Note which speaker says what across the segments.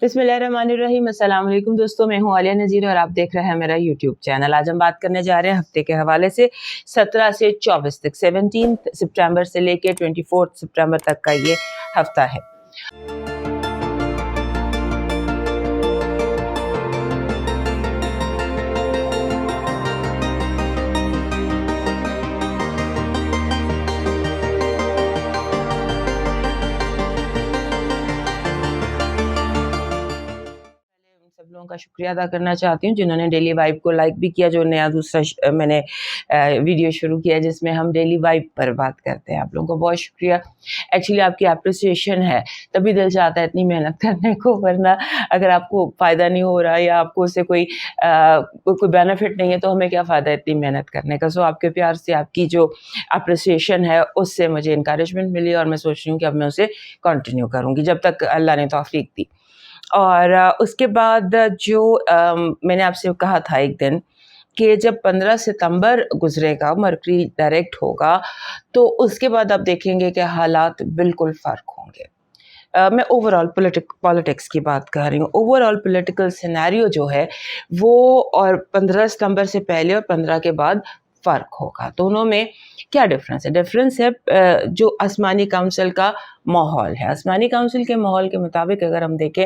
Speaker 1: बिस्मिल्लाहिर्रहमानिर्रहीम। अस्सलाम वालेकुम दोस्तों, मैं हूं आलिया नज़ीर और आप देख रहे हैं मेरा यूट्यूब चैनल। आज हम बात करने जा रहे हैं हफ्ते के हवाले से 17 से 24 तक, 17 सितंबर से लेके 24 सितंबर तक का ये हफ्ता है। सब लोगों का शुक्रिया अदा करना चाहती हूँ जिन्होंने डेली वाइब को लाइक भी किया। जो नया दूसरा मैंने वीडियो शुरू किया जिसमें हम डेली वाइब पर बात करते हैं। आप लोगों को बहुत शुक्रिया। एक्चुअली आपकी अप्रिसिएशन है तभी दिल चाहता है इतनी मेहनत करने को, वरना अगर आपको फ़ायदा नहीं हो रहा या आपको उससे कोई बेनिफिट नहीं है तो हमें क्या फ़ायदा इतनी मेहनत करने का। सो आपके प्यार से, आपकी जो अप्रिसिएशन है उससे मुझे इंकरेजमेंट मिली और मैं सोच रही हूँ कि अब मैं उसे कंटिन्यू करूँगी जब तक अल्लाह ने तौफीक दी। और उसके बाद जो मैंने आपसे कहा था एक दिन कि जब 15 सितंबर गुजरेगा, मरकरी डायरेक्ट होगा, तो उसके बाद आप देखेंगे कि हालात बिल्कुल फ़र्क होंगे। मैं ओवरऑल पॉलिटिक्स की बात कर रही हूँ। ओवरऑल पॉलिटिकल सिनेरियो जो है वो, और 15 सितंबर से पहले और 15 के बाद फ़र्क होगा। दोनों में क्या डिफरेंस है? डिफरेंस है जो आसमानी काउंसिल का माहौल है। आसमानी काउंसिल के माहौल के मुताबिक अगर हम देखें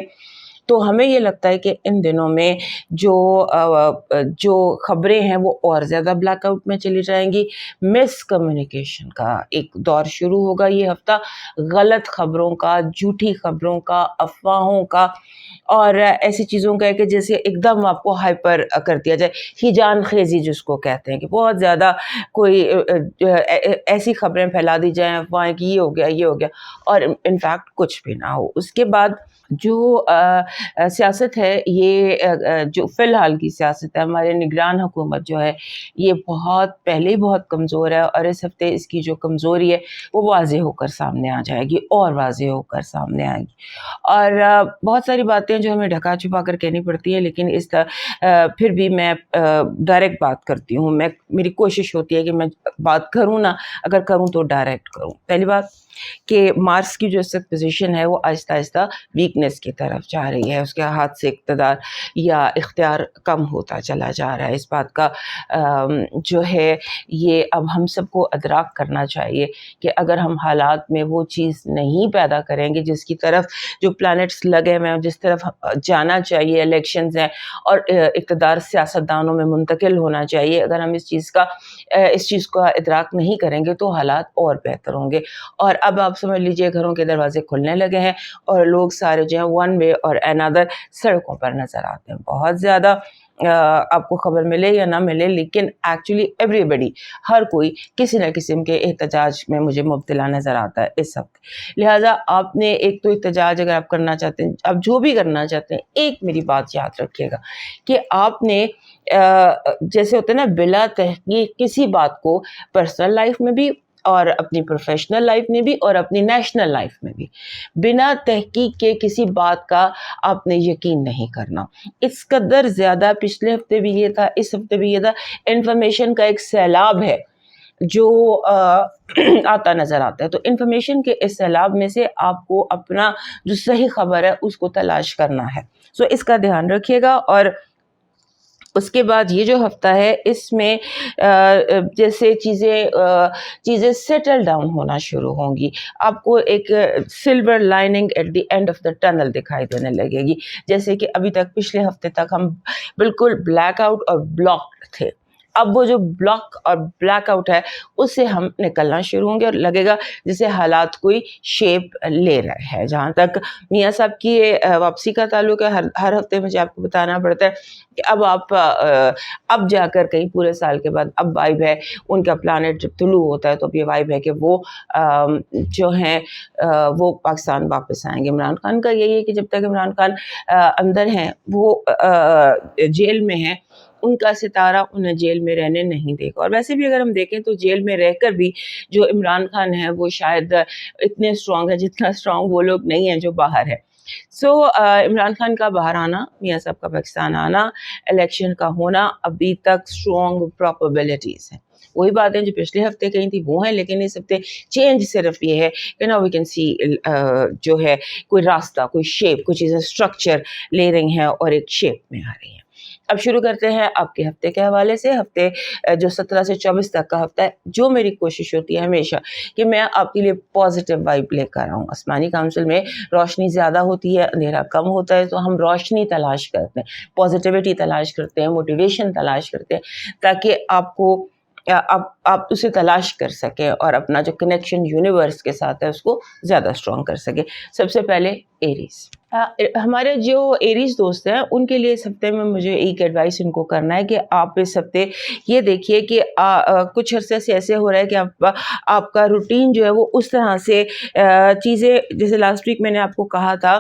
Speaker 1: तो हमें ये लगता है कि इन दिनों में जो खबरें हैं वो और ज़्यादा ब्लैकआउट में चली जाएंगी। मिस कम्युनिकेशन का एक दौर शुरू होगा ये हफ्ता, गलत खबरों का, झूठी खबरों का, अफवाहों का और ऐसी चीज़ों का है कि जैसे एकदम आपको हाइपर कर दिया जाए, हिजान खेजी जिसको कहते हैं, कि बहुत ज़्यादा कोई ऐसी खबरें फैला दी जाएं, अफवाहें कि ये हो गया और इनफैक्ट कुछ भी ना हो। उसके बाद जो सियासत है, ये जो फ़िलहाल की सियासत है, हमारे निगरान हुकूमत जो है ये बहुत पहले ही बहुत कमज़ोर है और इस हफ्ते इसकी जो कमज़ोरी है वो वाज़ेह होकर सामने आ जाएगी और वाज़ेह होकर सामने आएगी। और बहुत सारी बातें जो हमें ढका छुपा कर कहनी पड़ती है, लेकिन फिर भी मैं डायरेक्ट बात करती हूँ। मेरी कोशिश होती है कि मैं बात करूँ ना, अगर करूँ तो डायरेक्ट करूँ। पहली बात कि मार्स की जो इस वक्त पोजीशन है वो आहिस्ता आहिस्ता वीकनेस की तरफ जा रही है। उसके हाथ से इक़्तिदार या इख्तियार कम होता चला जा रहा है। इस बात का जो है ये अब हम सबको अदराक करना चाहिए कि अगर हम हालात में वो चीज़ नहीं पैदा करेंगे जिसकी तरफ जो प्लैनेट्स लगे हुए हैं, जिस तरफ जाना चाहिए, इलेक्शंस हैं और इक़्तिदार सियासतदानों में मुंतकिल होना चाहिए, अगर हम इस चीज़ का इदराक नहीं करेंगे तो हालात और बेहतर होंगे। और अब आप समझ लीजिए घरों के दरवाजे खुलने लगे हैं और लोग सारे जो हैं वन वे और अनदर सड़कों पर नज़र आते हैं। बहुत ज़्यादा आपको खबर मिले या ना मिले, लेकिन एक्चुअली एवरीबडी, हर कोई किसी न किस्म के एहतजाज में मुझे मुब्तला नज़र आता है इस वक्त। लिहाजा आपने एक तो एहतजाज अगर आप करना चाहते हैं, आप जो भी करना चाहते हैं, एक मेरी बात याद रखिएगा कि आपने जैसे होते हैं ना, बिला तहकीक किसी बात को पर्सनल लाइफ में भी और अपनी प्रोफेशनल लाइफ में भी और अपनी नेशनल लाइफ में भी बिना तहकीक के किसी बात का आपने यकीन नहीं करना। इस कदर ज़्यादा पिछले हफ्ते भी ये था, इस हफ्ते भी ये था, इन्फॉर्मेशन का एक सैलाब है जो आता नज़र आता है। तो इन्फॉर्मेशन के इस सैलाब में से आपको अपना जो सही खबर है उसको तलाश करना है। सो इसका ध्यान रखिएगा। और उसके बाद ये जो हफ्ता है इसमें जैसे चीज़ें सेटल डाउन होना शुरू होंगी। आपको एक silver lining at the end of the tunnel दिखाई देने लगेगी। जैसे कि अभी तक पिछले हफ्ते तक हम बिल्कुल ब्लैकआउट और ब्लॉक थे, अब वो जो ब्लॉक और ब्लैकआउट है उससे हम निकलना शुरू होंगे और लगेगा जैसे हालात कोई शेप ले रहे हैं। जहाँ तक मियाँ साहब की वापसी का ताल्लुक है, हर हफ्ते मुझे आपको बताना पड़ता है कि अब जाकर कहीं पूरे साल के बाद अब वाइब है, उनका प्लानेट जब तुलू होता है तो अब ये वाइब है कि वो जो हैं वो पाकिस्तान वापस आएंगे। इमरान खान का यही है कि जब तक इमरान खान अंदर हैं, वो जेल में हैं, उनका सितारा उन्हें जेल में रहने नहीं देगा। और वैसे भी अगर हम देखें तो जेल में रहकर भी जो इमरान खान है वो शायद इतने स्ट्रॉन्ग है जितना स्ट्रॉन्ग वो लोग नहीं हैं जो बाहर है। इमरान खान का बाहर आना, मियाँ साहब का पाकिस्तान आना, इलेक्शन का होना, अभी तक स्ट्रॉन्ग प्रोबेबिलिटीज़ हैं। वही बातें जो पिछले हफ्ते कही थी वो हैं, लेकिन इस हफ्ते चेंज सिर्फ ये है कि नाउ वी कैन सी जो है कोई रास्ता, कोई शेप, कोई चीज़ें स्ट्रक्चर ले रही हैं और एक शेप में आ रही हैं। अब शुरू करते हैं आपके हफ्ते के हवाले से। हफ्ते जो 17 से 24 तक का हफ्ता है, जो मेरी कोशिश होती है हमेशा कि मैं आपके लिए पॉजिटिव वाइब लेकर आऊँ। आसमानी काउंसिल में रोशनी ज़्यादा होती है, अंधेरा कम होता है, तो हम रोशनी तलाश करते हैं, पॉजिटिविटी तलाश करते हैं, मोटिवेशन तलाश करते हैं, ताकि आपको आप उसे तलाश कर सकें और अपना जो कनेक्शन यूनिवर्स के साथ है उसको ज़्यादा स्ट्रॉन्ग कर सकें। सबसे पहले एरीज, हमारे जो एरीज दोस्त हैं उनके लिए इस हफ्ते में मुझे एक एडवाइस इनको करना है कि आप इस हफ्ते ये देखिए कि कुछ अरसे से ऐसे हो रहा है कि आपका रूटीन जो है वो उस तरह से चीज़ें, जैसे लास्ट वीक मैंने आपको कहा था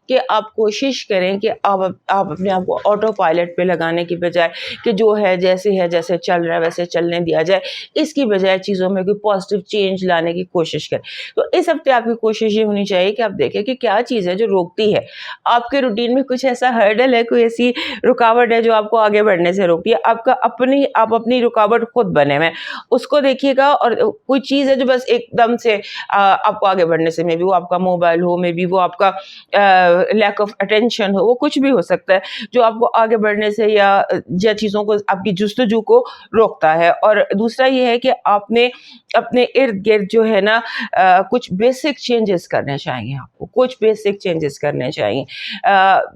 Speaker 1: कि आप कोशिश करें कि आप अपने आप को ऑटो पायलट पे लगाने की बजाय कि जो है जैसे चल रहा है वैसे चलने दिया जाए, इसकी बजाय चीज़ों में कोई पॉजिटिव चेंज लाने की कोशिश करें। तो इस हफ्ते आपकी कोशिश ये होनी चाहिए कि आप देखें कि क्या चीज़ है जो रोकती है आपके रूटीन में, कुछ ऐसा हर्डल है, कोई ऐसी रुकावट है जो आपको आगे बढ़ने से रोकती है। आप अपनी रुकावट खुद बने हुए, उसको देखिएगा। और कोई चीज़ है जो बस एकदम से आपको आगे बढ़ने से, मे बी वो आपका मोबाइल हो, मे बी वो आपका लैक ऑफ अटेंशन हो, वो कुछ भी हो सकता है जो आपको आगे बढ़ने से या चीज़ों को, आपकी जुस्तजू को रोकता है। और दूसरा ये है कि आपने अपने इर्द गिर्द जो है ना कुछ बेसिक चेंजेस करने चाहिए, आपको कुछ बेसिक चेंजेस करने चाहिए।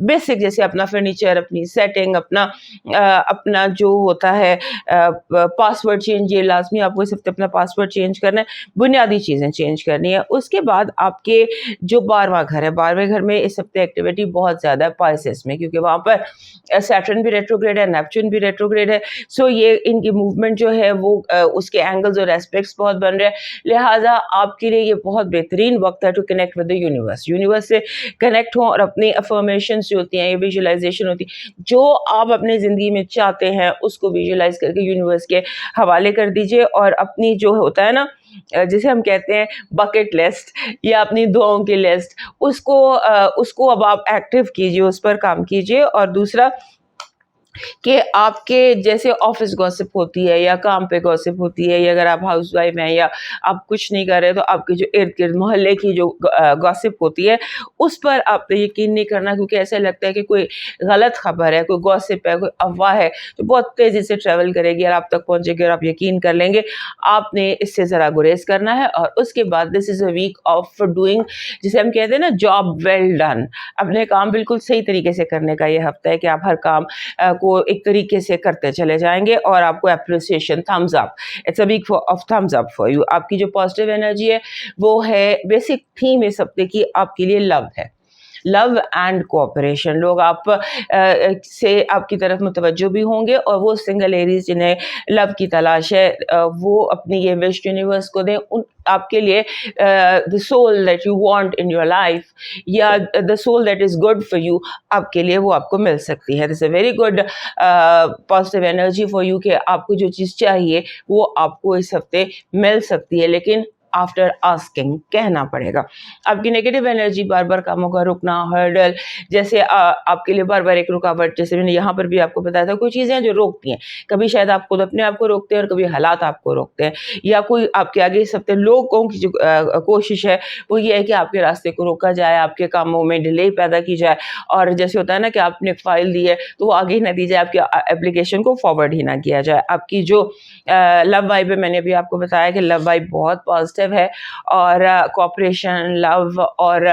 Speaker 1: बेसिक जैसे अपना फर्नीचर, अपनी सेटिंग, अपना जो होता है पासवर्ड चेंज, ये लाजमी आपको इस हफ्ते अपना पासवर्ड चेंज करना है, बुनियादी चीज़ें चेंज करनी है। उसके बाद आपके जो 12वां घर है, 12वें घर में इस हफ्ते एक्टिविटी बहुत ज़्यादा है पाइसेस में, क्योंकि वहाँ पर सैटर्न भी रेट्रोग्रेड है, नेपच्यून भी रेट्रोग्रेड है। सो ये इनकी मूवमेंट जो है वो उसके एंगल्स और एस्पेक्ट्स बहुत बन रहे हैं, लिहाजा आपके लिए ये बहुत बेहतरीन वक्त है to connect with the universe से कनेक्ट हो और अपनी अफर्मेशंस जो होती हैं, ये विजुअलाइजेशन होती है, जो आप अपनी ज़िंदगी में चाहते हैं उसको विजुअलाइज करके यूनिवर्स के हवाले कर दीजिए। और अपनी जो होता है ना, जिसे हम कहते हैं बकेट लिस्ट या अपनी दुआओं की लिस्ट, उसको अब आप एक्टिव कीजिए, उस पर काम कीजिए। और दूसरा कि आपके जैसे ऑफिस गॉसिप होती है या काम पे गॉसिप होती है, या अगर आप हाउसवाइफ हैं या आप कुछ नहीं कर रहे, तो आपके जो इर्द गिर्द मोहल्ले की जो गॉसिप होती है उस पर आपने यकीन नहीं करना, क्योंकि ऐसा लगता है कि कोई गलत खबर है, कोई गॉसिप है, कोई अफवाह है जो बहुत तेज़ी से ट्रैवल करेगी और आप तक पहुँचेगी और आप यकीन कर लेंगे। आपने इससे ज़रा गुरेज करना है। और उसके बाद this is a week of doing, जिसे हम कहते हैं ना जॉब वेल डन, अपने काम बिल्कुल सही तरीके से करने का ये हफ्ता है कि आप हर काम को एक तरीके से करते चले जाएंगे और आपको appreciation, thumbs up, it's a week of thumbs up for you. आपकी जो पॉजिटिव एनर्जी है वो है, बेसिक थीम इस हफ्ते की आपके लिए लव है, लव एंड कोऑपरेशन। लोग आप से आपकी तरफ मुतवज्जो भी होंगे, और वो सिंगल एरीज जिन्हें लव की तलाश है वो अपनी ये विश यूनिवर्स को दें, उन आपके लिए the soul that you want in your life, या the soul that is good for you, आपके लिए वो आपको मिल सकती है। This a very good positive energy for you कि आपको जो चीज़ चाहिए वो आपको इस हफ्ते मिल सकती है, लेकिन आफ्टर आस्किंग कहना पड़ेगा। आपकी नेगेटिव एनर्जी, बार बार कामों का रुकना, हर्डल, जैसे आपके लिए बार बार एक रुकावट, जैसे मैंने यहाँ पर भी आपको बताया था, कोई चीज़ें जो रोकती हैं, कभी शायद आप खुद अपने आप को रोकते हैं और कभी हालात आपको रोकते हैं, या कोई आपके आगे इस हफ्ते लोगों की जो कोशिश है वो ये है कि आपके रास्ते को रोका जाए, आपके कामों में डिले पैदा की जाए, और जैसे होता है ना कि आपने एक फाइल दी है तो वो आगे ही ना दी जाए, आपकी एप्लीकेशन को फॉरवर्ड ही ना किया जाए। आपकी जो लव वाइब है, मैंने अभी आपको बताया कि लव वाइब बहुत पॉजिटिव है, और कोऑपरेशन, लव, और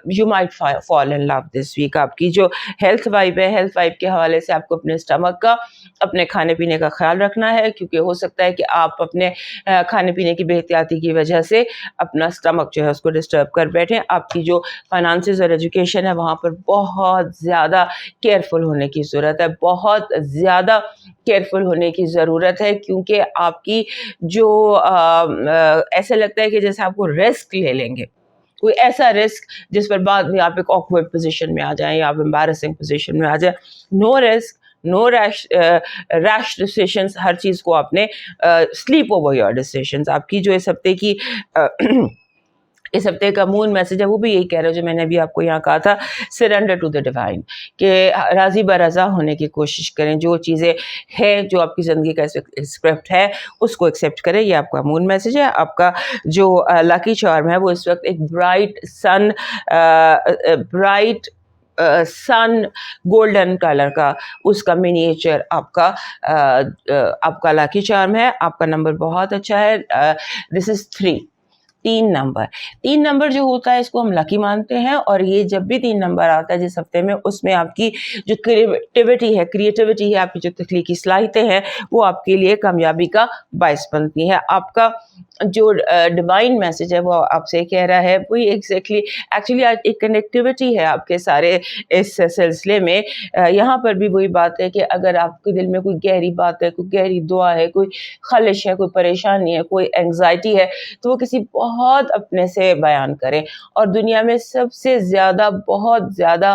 Speaker 1: you might fall in love this week. आपकी जो हेल्थ वाइब है, हेल्थ वाइब के हवाले से आपको अपने स्टमक का, अपने खाने पीने का ख्याल रखना है, क्योंकि हो सकता है कि आप अपने खाने पीने की बेहतियाती की वजह से अपना स्टमक जो है उसको डिस्टर्ब कर बैठें। आपकी जो फाइनेंसेस और एजुकेशन है वहाँ पर बहुत ज़्यादा केयरफुल होने की ज़रूरत है, बहुत ज़्यादा केयरफुल होने की ज़रूरत है, क्योंकि आपकी जो ऐसा लगता है कि जैसे आपको रिस्क ले लेंगे, कोई ऐसा रिस्क जिस पर बाद में आप एक ऑकवर्ड पोजीशन में आ जाएं या आप एम्बैरेसिंग पोजीशन में आ जाएं। No risk, no rash decisions, हर चीज़ को आपने स्लीप ओवर योर डिसीजंस। आपकी जो इस हफ्ते की इस हफ्ते का मून मैसेज है वो भी यही कह रहा है जो मैंने अभी आपको यहाँ कहा था, सरेंडर टू द डिवाइन, कि राज़ी बरज़ा होने की कोशिश करें, जो चीज़ें हैं जो आपकी ज़िंदगी का स्क्रिप्ट है उसको एक्सेप्ट करें। ये आपका मून मैसेज है। आपका जो लकी चार्म है वो इस वक्त एक ब्राइट सन गोल्डन कलर का उसका मिनिएचर आपका लकी चार्म है। आपका नंबर बहुत अच्छा है, दिस इज़ 3। 3 नंबर जो होता है इसको हम लकी मानते हैं, और ये जब भी 3 नंबर आता है जिस हफ्ते में, उसमें आपकी जो क्रिएटिविटी है, आपकी जो तख्लीकी सलाहियतें हैं वो आपके लिए कामयाबी का बायस बनती है। आपका जो डिवाइन मैसेज है वो आपसे कह रहा है वही एक्चुअली आज एक कनेक्टिविटी है आपके सारे इस सिलसिले में। यहाँ पर भी वही बात है कि अगर आपके दिल में कोई गहरी बात है, कोई गहरी दुआ है, कोई खलिश है, कोई परेशानी है, कोई एंग्जाइटी है, तो वो किसी बहुत अपने से बयान करें। और दुनिया में सबसे ज़्यादा बहुत ज़्यादा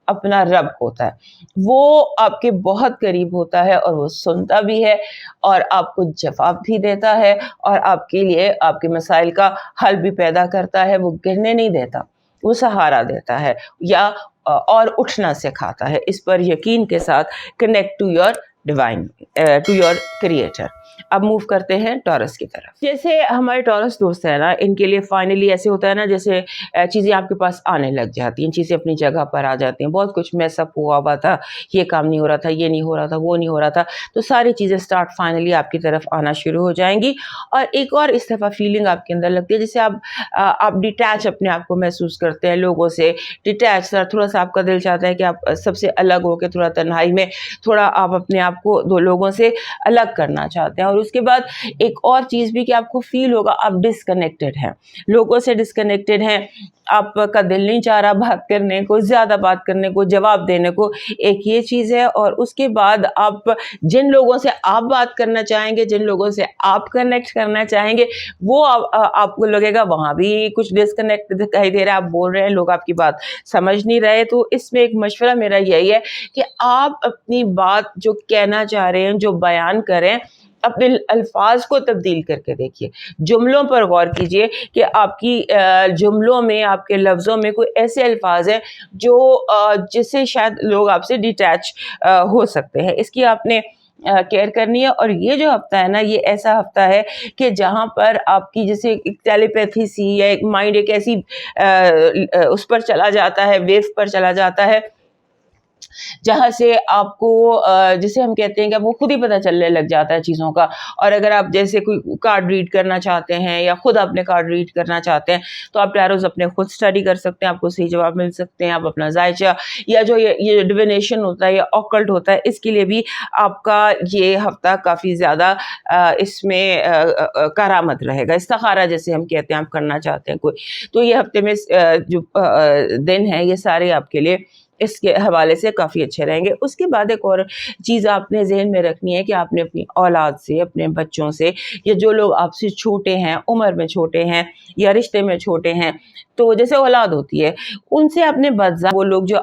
Speaker 1: अपना रब होता है, वो आपके बहुत करीब होता है और वो सुनता भी है और आपको जवाब भी देता है और आपके लिए आपके मसाइल का हल भी पैदा करता है। वो गिरने नहीं देता, वो सहारा देता है या और उठना सिखाता है। इस पर यकीन के साथ connect to your divine, to your creator. अब मूव करते हैं टॉरस की तरफ। जैसे हमारे टॉरस दोस्त है ना, इनके लिए फाइनली ऐसे होता है ना जैसे चीज़ें आपके पास आने लग जाती हैं, चीज़ें अपनी जगह पर आ जाती हैं। बहुत कुछ मैसअप हुआ था, ये काम नहीं हो रहा था, ये नहीं हो रहा था, वो नहीं हो रहा था, तो सारी चीज़ें स्टार्ट फाइनली आपकी तरफ आना शुरू हो जाएंगी। और एक और इस दफ़ा फीलिंग आपके अंदर लगती है जैसे आप डिटैच अपने आप को महसूस करते हैं लोगों से, डिटैच, थोड़ा सा आपका दिल चाहता है कि आप सबसे अलग हो के थोड़ा तन्हाई में थोड़ा आप अपने आप को दो लोगों से अलग करना चाहते हैं। और उसके बाद एक और चीज़ भी कि आपको फील होगा आप डिस्कनेक्टेड हैं, लोगों से डिस्कनेक्टेड हैं, आपका दिल नहीं चाह रहा बात करने को, ज़्यादा बात करने को, जवाब देने को, एक ये चीज़ है। और उसके बाद आप जिन लोगों से आप बात करना चाहेंगे, जिन लोगों से आप कनेक्ट करना चाहेंगे, वो आपको लगेगा वहाँ भी कुछ डिस्कनेक्ट दिखाई दे रहा है, आप बोल रहे हैं, लोग आपकी बात समझ नहीं रहे। तो इसमें एक मशवरा मेरा यही है कि आप अपनी बात जो कहना चाह रहे हैं, जो बयान करें, अपने अल्फाज को तब्दील करके देखिए, जुमलों पर गौर कीजिए कि आपकी जुमलों में, आपके लफ्ज़ों में कोई ऐसे अल्फाज हैं जो जिससे शायद लोग आपसे डिटैच हो सकते हैं। इसकी आपने केयर करनी है। और ये जो हफ्ता है ना, ये ऐसा हफ्ता है कि जहाँ पर आपकी जैसे एक टेलीपैथी सी या एक माइंड एक ऐसी उस पर चला जाता है, वेव पर चला जाता है, जहाँ से आपको जिसे हम कहते हैं कि आपको खुद ही पता चलने लग जाता है चीज़ों का। और अगर आप जैसे कोई कार्ड रीड करना चाहते हैं या खुद अपने कार्ड रीड करना चाहते हैं, तो आप टैरोज़ अपने खुद स्टडी कर सकते हैं, आपको सही जवाब मिल सकते हैं। आप अपना जायचा या जो ये डिविनेशन होता है या ऑकल्ट होता है, इसके लिए भी आपका ये हफ्ता काफ़ी ज़्यादा इसमें करामत रहेगा। इस्तिखारा जैसे हम कहते हैं, आप करना चाहते हैं कोई, तो ये हफ्ते में जो दिन है ये सारे आपके लिए इसके हवाले से काफ़ी अच्छे रहेंगे। उसके बाद एक और चीज़ आपने ज़हन में रखनी है कि आपने अपनी औलाद से, अपने बच्चों से, या जो लोग आपसे छोटे हैं, उम्र में छोटे हैं या रिश्ते में छोटे हैं, तो जैसे औलाद होती है, उनसे आपने बदज़ान, वो लोग जो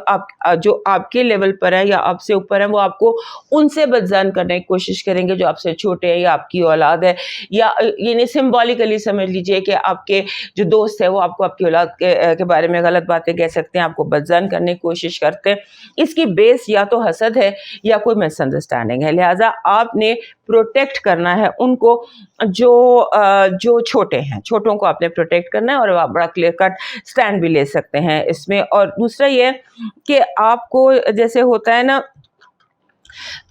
Speaker 1: आपके लेवल पर है या आपसे ऊपर है, वो आपको उनसे बदज़ान करने की कोशिश करेंगे जो आपसे छोटे हैं या आपकी औलाद है। या यानी सिम्बॉलिकली समझ लीजिए कि आपके जो दोस्त है वो आपको आपकी औलाद के बारे में गलत बातें कह सकते हैं, आपको बदज़ान करने की कोशिश करते हैं। इसकी बेस या तो हसद है या कोई मिसअंडरस्टैंडिंग है। लिहाजा आपने प्रोटेक्ट करना है उनको जो छोटे हैं, छोटों को आपने प्रोटेक्ट करना है, और आप बड़ा क्लियर कट स्टैंड भी ले सकते हैं इसमें। और दूसरा ये कि आपको जैसे होता है ना,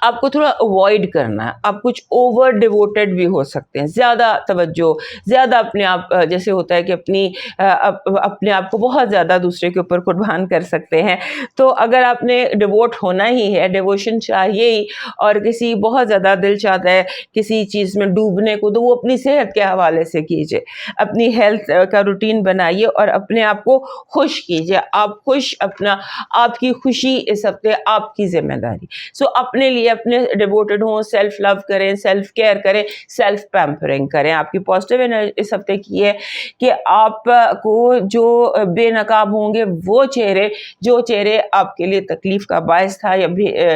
Speaker 1: आपको थोड़ा अवॉइड करना है। आप कुछ ओवर डिवोटेड भी हो सकते हैं, ज़्यादा तवज्जो, ज़्यादा अपने आप, जैसे होता है कि अपने आप को बहुत ज़्यादा दूसरे के ऊपर कुर्बान कर सकते हैं। तो अगर आपने डिवोट होना ही है, डिवोशन चाहिए ही, और किसी बहुत ज़्यादा दिल चाहता है किसी चीज़ में डूबने को, तो वो अपनी सेहत के हवाले से कीजिए, अपनी हेल्थ का रूटीन बनाइए और अपने आप को खुश कीजिए। आप खुश, आपकी खुशी इस हफ्ते आपकी जिम्मेदारी। सो اپنے لیے اپنے ڈیووٹڈ ہوں, سیلف لو کریں, سیلف کیئر کریں, سیلف پیمپرنگ کریں. آپ کی پازیٹیو انرجی اس ہفتے کی ہے کہ آپ کو جو بے نقاب ہوں گے وہ چہرے, جو چہرے آپ کے لیے تکلیف کا باعث تھا, یا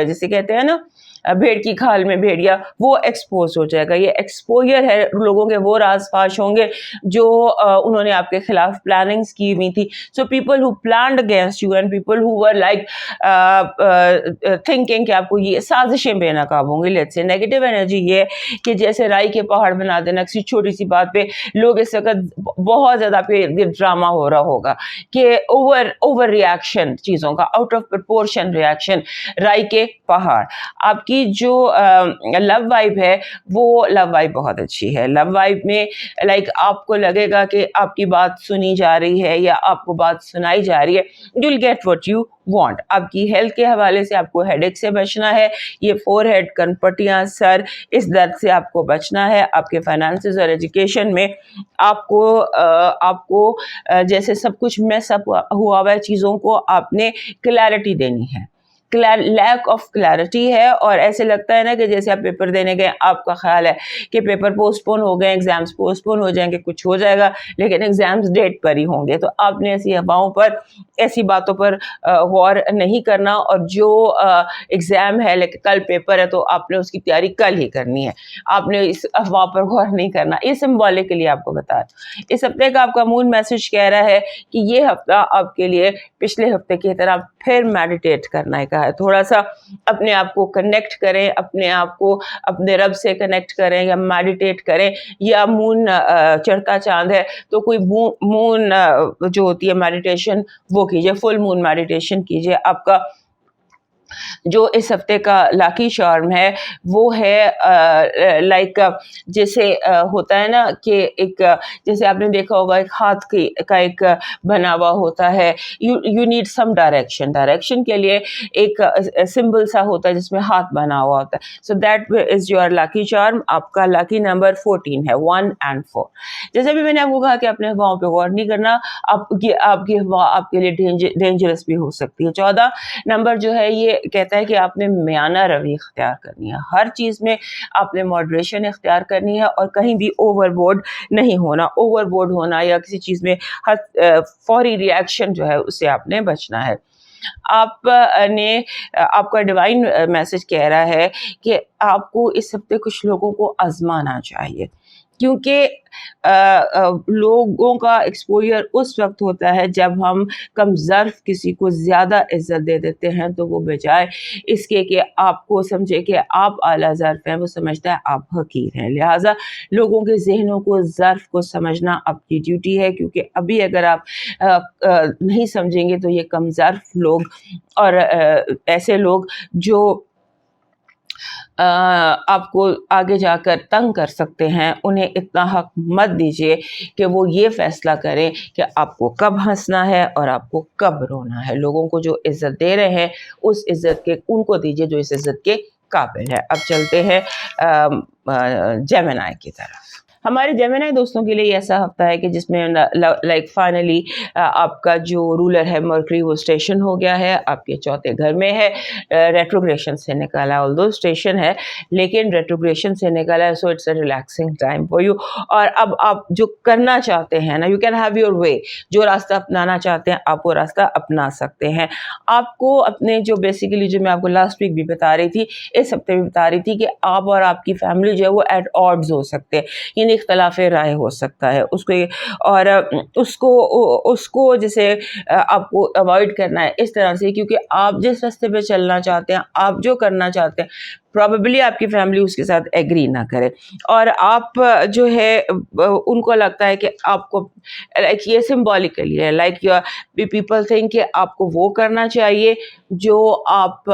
Speaker 1: جسے کہتے ہیں نا بھیڑ کی کھال میں بھیڑیا, وہ ایکسپوز ہو جائے گا. یہ ایکسپوجر ہے, لوگوں کے وہ راز فاش ہوں گے جو انہوں نے آپ کے خلاف پلاننگز کی ہوئی تھی. So people who planned against you and people who were like thinking کہ آپ کو یہ سازشیں بے نقاب ہوں گی. لیٹس سے نیگیٹو انرجی یہ کہ جیسے رائی کے پہاڑ بنا دینا, کسی چھوٹی سی بات پہ لوگ اس وقت بہت زیادہ پہ ڈرامہ ہو رہا ہوگا کہ اوور ریئیکشن چیزوں کا, آؤٹ آف پرپورشن ریئیکشن. رائی کے پہاڑ, آپ کی جو لو وائب ہے وہ لو وائب بہت اچھی ہے. لو وائب میں لائک آپ کو لگے گا کہ آپ کی بات سنی جا رہی ہے یا آپ کو بات سنائی جا رہی ہے. You will get what you want. آپ کی ہیلتھ کے حوالے سے آپ کو ہیڈ ایک سے بچنا ہے, یہ فور ہیڈ, کنپٹیاں, سر, اس درد سے آپ کو بچنا ہے. آپ کے فائنانسز اور ایجوکیشن میں آپ کو جیسے سب کچھ میس اپ ہوا ہوا ہے چیزوں کو آپ نے کلیئرٹی دینی ہے. لیک آف کلیئرٹی ہے, اور ایسے لگتا ہے نا کہ جیسے آپ پیپر دینے گئے, آپ کا خیال ہے کہ پیپر پوسٹ پون ہو گئے, ایگزامس پوسٹ پون ہو جائیں گے, کچھ ہو جائے گا, لیکن ایگزامس ڈیٹ پر ہی ہوں گے. تو آپ نے ایسی افواہوں پر, ایسی باتوں پر غور نہیں کرنا, اور جو ایگزام ہے لیکن کل پیپر ہے تو آپ نے اس کی تیاری کل ہی کرنی ہے. آپ نے اس افواہ پر غور نہیں کرنا. یہ سمبولکلی آپ کو بتا, اس ہفتے کا آپ کا مون میسج کہہ رہا ہے کہ یہ ہفتہ آپ کے لیے پچھلے ہفتے کی طرح پھر میڈیٹیٹ کرنا ہے. کہا ہے تھوڑا سا اپنے آپ کو کنیکٹ کریں, اپنے آپ کو اپنے رب سے کنیکٹ کریں, یا میڈیٹیٹ کریں, یا مون چڑھتا چاند ہے تو کوئی مون جو ہوتی ہے میڈیٹیشن وہ کیجیے, فل مون میڈیٹیشن کیجیے. آپ کا جو اس ہفتے کا لاکی چارم ہے وہ ہے لائک جیسے ہوتا ہے نا کہ ایک, جیسے آپ نے دیکھا ہوگا ایک ہاتھ کا ایک بنا ہوا ہوتا ہے, یو نیڈ سم ڈائریکشن کے لیے ایک سمبل سا ہوتا ہے جس میں ہاتھ بنا ہوا ہوتا ہے. So that is your lucky charm. آپ کا لاکی نمبر 14 ہے, 1 and 4. جیسے بھی میں نے آپ کو کہا کہ اپنے ہواؤں پہ غور نہیں کرنا, آپ کی ہوا آپ کے لیے ڈینجرس بھی ہو سکتی ہے. 14 نمبر جو ہے یہ کہتا ہے کہ آپ نے میانہ روی اختیار کرنی ہے, ہر چیز میں آپ نے ماڈریشن اختیار کرنی ہے, اور کہیں بھی اوور بورڈ نہیں ہونا. اوور بورڈ ہونا یا کسی چیز میں فوری ری ایکشن جو ہے اس سے آپ نے بچنا ہے. آپ کا ڈیوائن میسج کہہ رہا ہے کہ آپ کو اس ہفتے کچھ لوگوں کو آزمانا چاہیے, کیونکہ لوگوں کا ایکسپوجر اس وقت ہوتا ہے جب ہم کم ظرف کسی کو زیادہ عزت دے دیتے ہیں, تو وہ بجائے اس کے کہ آپ کو سمجھے کہ آپ اعلیٰ ظرف ہیں, وہ سمجھتا ہے آپ حقیر ہیں. لہٰذا لوگوں کے ذہنوں کو, ظرف کو سمجھنا آپ کی ڈیوٹی ہے, کیونکہ ابھی اگر آپ نہیں سمجھیں گے تو یہ کم ظرف لوگ اور ایسے لوگ جو آپ کو آگے جا کر تنگ کر سکتے ہیں, انہیں اتنا حق مت دیجیے کہ وہ یہ فیصلہ کریں کہ آپ کو کب ہنسنا ہے اور آپ کو کب رونا ہے. لوگوں کو جو عزت دے رہے ہیں اس عزت کے ان کو دیجیے جو اس عزت کے قابل ہے. اب چلتے ہیں جیمنائی کی طرف. ہمارے جیمنائی دوستوں کے لیے یہ ایسا ہفتہ ہے کہ جس میں لائک فائنلی آپ کا جو رولر ہے مرکری وہ اسٹیشن ہو گیا ہے, آپ کے چوتھے گھر میں ہے, ریٹروگریشن سے نکالا, آلدو اسٹیشن ہے لیکن ریٹروگریشن سے نکالا ہے. So it's a relaxing time for you. اور اب آپ جو کرنا چاہتے ہیں نا, you can have your way, جو راستہ اپنانا چاہتے ہیں آپ وہ راستہ اپنا سکتے ہیں. آپ کو اپنے جو بیسیکلی جو میں آپ کو لاسٹ ویک بھی بتا رہی تھی, اس ہفتے بھی بتا رہی تھی کہ آپ اور آپ کی فیملی جو ہے وہ ایٹ آڈز ہو سکتے ہیں, یعنی اختلاف رائے ہو سکتا ہے اس کو, اور اس کو جیسے آپ کو اوائڈ کرنا ہے اس طرح سے, کیونکہ آپ جس راستے پہ چلنا چاہتے ہیں, آپ جو کرنا چاہتے ہیں, پروبیبلی آپ کی فیملی اس کے ساتھ ایگری نہ کرے, اور آپ جو ہے ان کو لگتا ہے کہ آپ کو لائک یہ سمبولکلی ہے, لائک پیپل تھنک کہ آپ کو وہ کرنا چاہیے جو آپ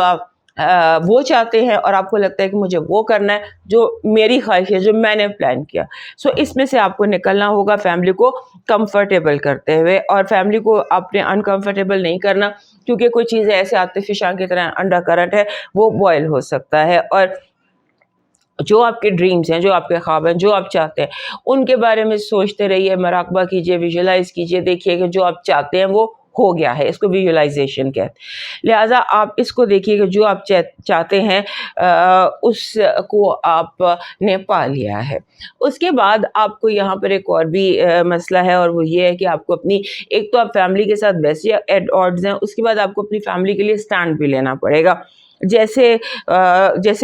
Speaker 1: وہ چاہتے ہیں, اور آپ کو لگتا ہے کہ مجھے وہ کرنا ہے جو میری خواہش ہے, جو میں نے پلان کیا. سو اس میں سے آپ کو نکلنا ہوگا فیملی کو کمفرٹیبل کرتے ہوئے, اور فیملی کو آپ نے انکمفرٹیبل نہیں کرنا, کیونکہ کوئی چیزیں ایسے آتفشاں کی طرح انڈر کرنٹ ہے, وہ بوائل ہو سکتا ہے. اور جو آپ کے ڈریمز ہیں, جو آپ کے خواب ہیں, جو آپ چاہتے ہیں, ان کے بارے میں سوچتے رہیے, مراقبہ کیجیے, ویژولائز کیجیے, دیکھیے کہ جو آپ چاہتے ہیں وہ ہو گیا ہے, اس کو ویژولائزیشن کہتے ہیں. لہٰذا آپ اس کو دیکھیے کہ جو آپ چاہتے ہیں اس کو آپ نے پا لیا ہے. اس کے بعد آپ کو یہاں پر ایک اور بھی مسئلہ ہے, اور وہ یہ ہے کہ آپ کو اپنی, ایک تو آپ فیملی کے ساتھ ویسے ایٹ آڈز ہیں, اس کے بعد آپ کو اپنی فیملی کے لیے اسٹینڈ بھی لینا پڑے گا. جیسے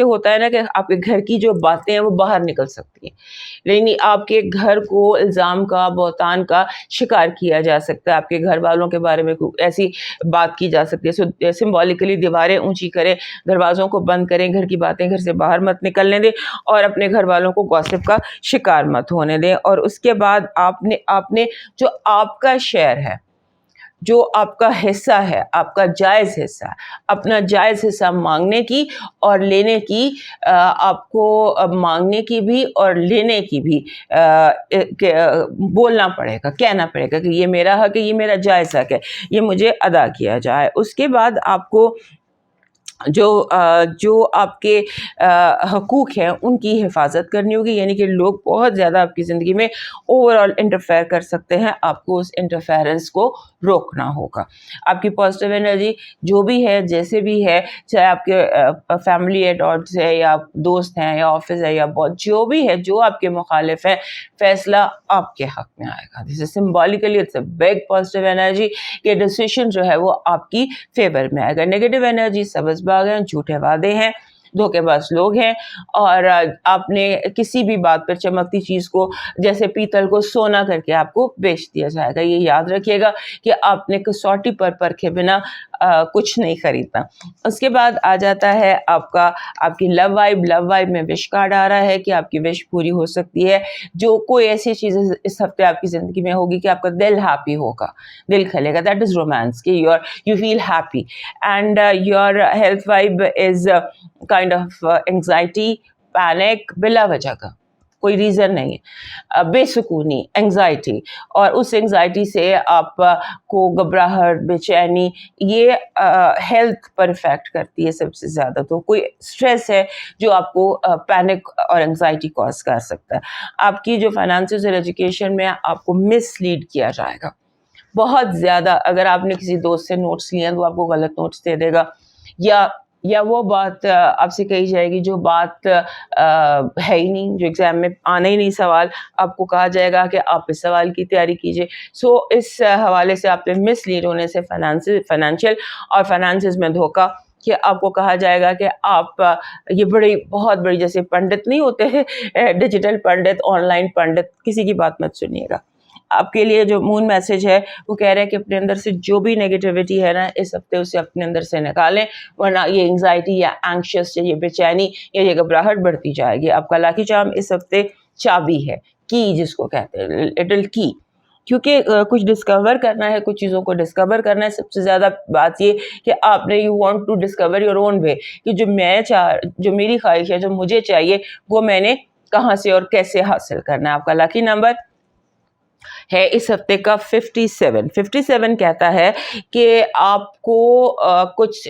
Speaker 1: ہوتا ہے نا کہ آپ کے گھر کی جو باتیں ہیں وہ باہر نکل سکتی ہیں, یعنی آپ کے گھر کو الزام کا, بہتان کا شکار کیا جا سکتا ہے, آپ کے گھر والوں کے بارے میں ایسی بات کی جا سکتی ہے. سو سمبولیکلی دیواریں اونچی کریں, دروازوں کو بند کریں, گھر کی باتیں گھر سے باہر مت نکلنے دیں, اور اپنے گھر والوں کو گوسپ کا شکار مت ہونے دیں. اور اس کے بعد آپ نے جو آپ کا شیئر ہے, جو آپ کا حصہ ہے, آپ کا جائز حصہ, اپنا جائز حصہ مانگنے کی اور لینے کی, آپ کو مانگنے کی بھی اور لینے کی بھی بولنا پڑے گا, کہنا پڑے گا کہ یہ میرا حق ہے, یہ میرا جائز حق ہے, یہ مجھے ادا کیا جائے. اس کے بعد آپ کو جو آپ کے حقوق ہیں ان کی حفاظت کرنی ہوگی, یعنی کہ لوگ بہت زیادہ آپ کی زندگی میں اوور آل انٹرفیئر کر سکتے ہیں, آپ کو اس انٹرفیئرنس کو روکنا ہوگا. آپ کی پازیٹیو انرجی جو بھی ہے, جیسے بھی ہے, چاہے آپ کے فیملی ایٹ آڈز ہے, یا دوست ہیں, یا آفس ہے, یا جو بھی ہے, جو آپ کے مخالف ہیں, فیصلہ آپ کے حق میں آئے گا. This is symbolically it's a big positive energy کہ ڈیسیشن جو ہے وہ آپ کی فیور میں آئے گا. نیگیٹو انرجی سبز باغ ہیں, جھوٹے وعدے ہیں, دھوکے باز لوگ ہیں, اور آپ نے کسی بھی بات پر چمکتی چیز کو, جیسے پیتل کو سونا کر کے آپ کو بیچ دیا جائے گا. یہ یاد رکھیے گا کہ آپ نے کسوٹی پر پرکھے بنا کچھ نہیں خریدنا. اس کے بعد آ جاتا ہے آپ کی لو وائب میں وش کارڈ آ رہا ہے کہ آپ کی وش پوری ہو سکتی ہے. جو کوئی ایسی چیز اس ہفتے آپ کی زندگی میں ہوگی کہ آپ کا دل ہیپی ہوگا, دل کھلے گا, دیٹ از رومانس, کہ you feel happy. And your health vibe is kind of anxiety, panic, بلا وجہ کا کوئی ریزن نہیں ہے, بے سکونی, انگزائٹی, اور اس انگزائٹی سے آپ کو گھبراہٹ, بے چینی, یہ ہیلتھ پر افیکٹ کرتی ہے سب سے زیادہ. تو کوئی اسٹریس ہے جو آپ کو پینک اور انگزائٹی کاز کر سکتا ہے. آپ کی جو فائنانسز اور ایجوکیشن میں آپ کو مس لیڈ کیا جائے گا بہت زیادہ. اگر آپ نے کسی دوست سے نوٹس لیے ہیں تو آپ کو غلط نوٹس دے دے گا, یا وہ بات آپ سے کہی جائے گی جو بات ہے ہی نہیں, جو ایگزام میں آنا ہی نہیں سوال, آپ کو کہا جائے گا کہ آپ اس سوال کی تیاری کیجیے. سو اس حوالے سے آپ پہ مس لیڈ ہونے سے فائنینشیل اور فائنانسز میں دھوکہ, کہ آپ کو کہا جائے گا کہ آپ یہ بہت بڑی, جیسے پنڈت نہیں ہوتے ہیں, digital Pandit, on line Pandit, کسی کی بات مت سنیے گا. آپ کے لیے جو مون میسج ہے وہ کہہ رہے ہیں کہ اپنے اندر سے جو بھی نیگیٹیوٹی ہے نا اس ہفتے, اسے اپنے اندر سے نکالیں, ورنہ یہ انگزائٹی یا اینکشس یا یہ بے چینی یا یہ گھبراہٹ بڑھتی جائے گی. آپ کا لاکی چارم اس ہفتے چابی ہے, کی جس کو کہتے ہیں, لٹل کی, کیونکہ کچھ ڈسکور کرنا ہے, کچھ چیزوں کو ڈسکور کرنا ہے. سب سے زیادہ بات یہ کہ آپ نے you want to discover your own way, کہ جو میری خواہش ہے, جو مجھے چاہیے, وہ میں نے کہاں سے اور کیسے حاصل کرنا ہے. آپ کا لاکی نمبر ہے اس ہفتے کا 57 کہتا ہے کہ آپ کو کچھ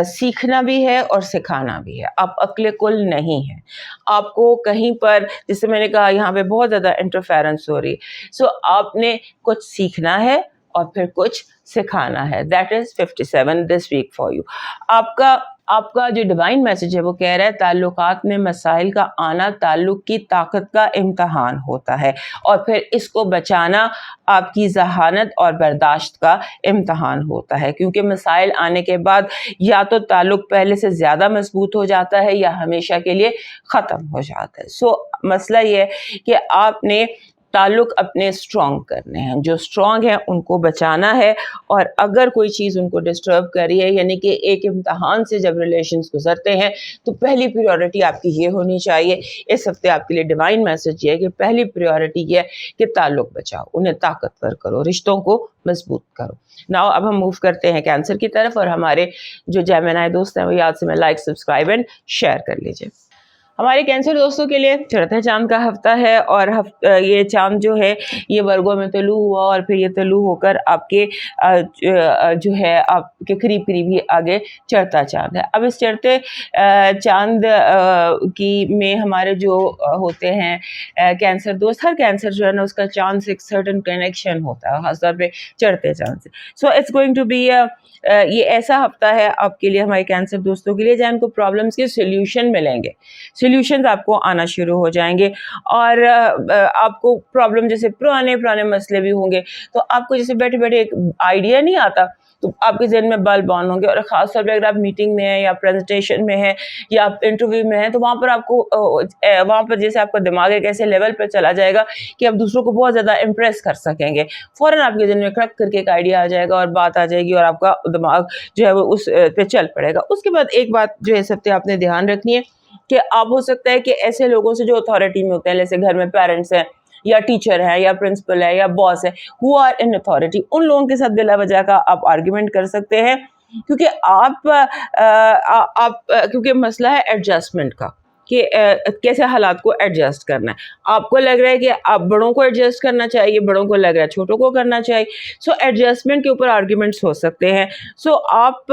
Speaker 1: سیکھنا بھی ہے اور سکھانا بھی ہے. آپ عقل کل نہیں ہیں, آپ کو کہیں پر, جیسے میں نے کہا یہاں پہ بہت زیادہ انٹرفیرنس ہو رہی, سو آپ نے کچھ سیکھنا ہے اور پھر کچھ سکھانا ہے. That is 57 this week for you. آپ کا جو ڈیوائن میسج ہے وہ کہہ رہا ہے تعلقات میں مسائل کا آنا تعلق کی طاقت کا امتحان ہوتا ہے, اور پھر اس کو بچانا آپ کی ذہانت اور برداشت کا امتحان ہوتا ہے. کیونکہ مسائل آنے کے بعد یا تو تعلق پہلے سے زیادہ مضبوط ہو جاتا ہے یا ہمیشہ کے لیے ختم ہو جاتا ہے. سو مسئلہ یہ ہے کہ آپ نے تعلق اپنے اسٹرانگ کرنے ہیں, جو اسٹرانگ ہیں ان کو بچانا ہے, اور اگر کوئی چیز ان کو ڈسٹرب کر رہی ہے, یعنی کہ ایک امتحان سے جب ریلیشنز گزرتے ہیں تو پہلی پریورٹی آپ کی یہ ہونی چاہیے. اس ہفتے آپ کے لیے ڈیوائن میسج یہ ہے کہ پہلی پریورٹی یہ ہے کہ تعلق بچاؤ, انہیں طاقتور کرو, رشتوں کو مضبوط کرو. ناؤ اب ہم موو کرتے ہیں کینسر کی طرف, اور ہمارے جو جیمنائی دوست ہیں وہ یاد سے میں لائک, سبسکرائب اینڈ شیئر کر لیجیے. हमारे कैंसर दोस्तों के लिए चढ़ते चांद का हफ्ता है और ये चांद जो है ये वर्गों में तलू हुआ और फिर ये तलू होकर आपके जो है आपके करीब करीब ही आगे चढ़ता चांद है। अब इस चढ़ते चांद की में हमारे जो होते हैं कैंसर दोस्त, हर कैंसर जो है ना उसका चांद से एक सर्टन कनेक्शन होता है, खासतौर पे चढ़ते चांद से। So it's going to be ये ऐसा हफ्ता है आपके लिए, हमारे कैंसर दोस्तों के लिए, जहाँ इनको प्रॉब्लम्स के सोल्यूशन मिलेंगे, सोल्यूशंस आपको आना शुरू हो जाएंगे और आपको प्रॉब्लम जैसे पुराने मसले भी होंगे तो आपको जैसे बैठे बैठे एक आइडिया नहीं आता तो आपके जहन में बल्ब ऑन होंगे। और ख़ासतौर पर अगर आप मीटिंग में हैं या प्रेजेंटेशन में हैं या आप इंटरव्यू में हैं तो वहाँ पर आपको वहाँ पर जैसे आपका दिमाग एक ऐसे लेवल पर चला जाएगा कि आप दूसरों को बहुत ज़्यादा इम्प्रेस कर सकेंगे। फ़ौरन आपके जहन में खड़क करके एक आइडिया आ जाएगा और बात आ जाएगी और आपका दिमाग जो है वो उस पे चल पड़ेगा। उसके बाद एक बात जो है इस हफ्ते आपने ध्यान रखनी है कि आप हो सकता है कि ऐसे लोगों से जो अथॉरिटी में होते हैं, जैसे घर में पेरेंट्स हैं या टीचर है या प्रिंसिपल है या बॉस है, हु आर इन अथॉरिटी, उन लोगों के साथ बिला वजह का आप आर्ग्यूमेंट कर सकते हैं क्योंकि क्योंकि मसला है एडजस्टमेंट का कि कैसे हालात को एडजस्ट करना है। आपको लग रहा है कि आप बड़ों को एडजस्ट करना चाहिए, बड़ों को लग रहा है छोटों को करना चाहिए। सो एडजस्टमेंट के ऊपर आर्ग्यूमेंट्स हो सकते हैं। सो आप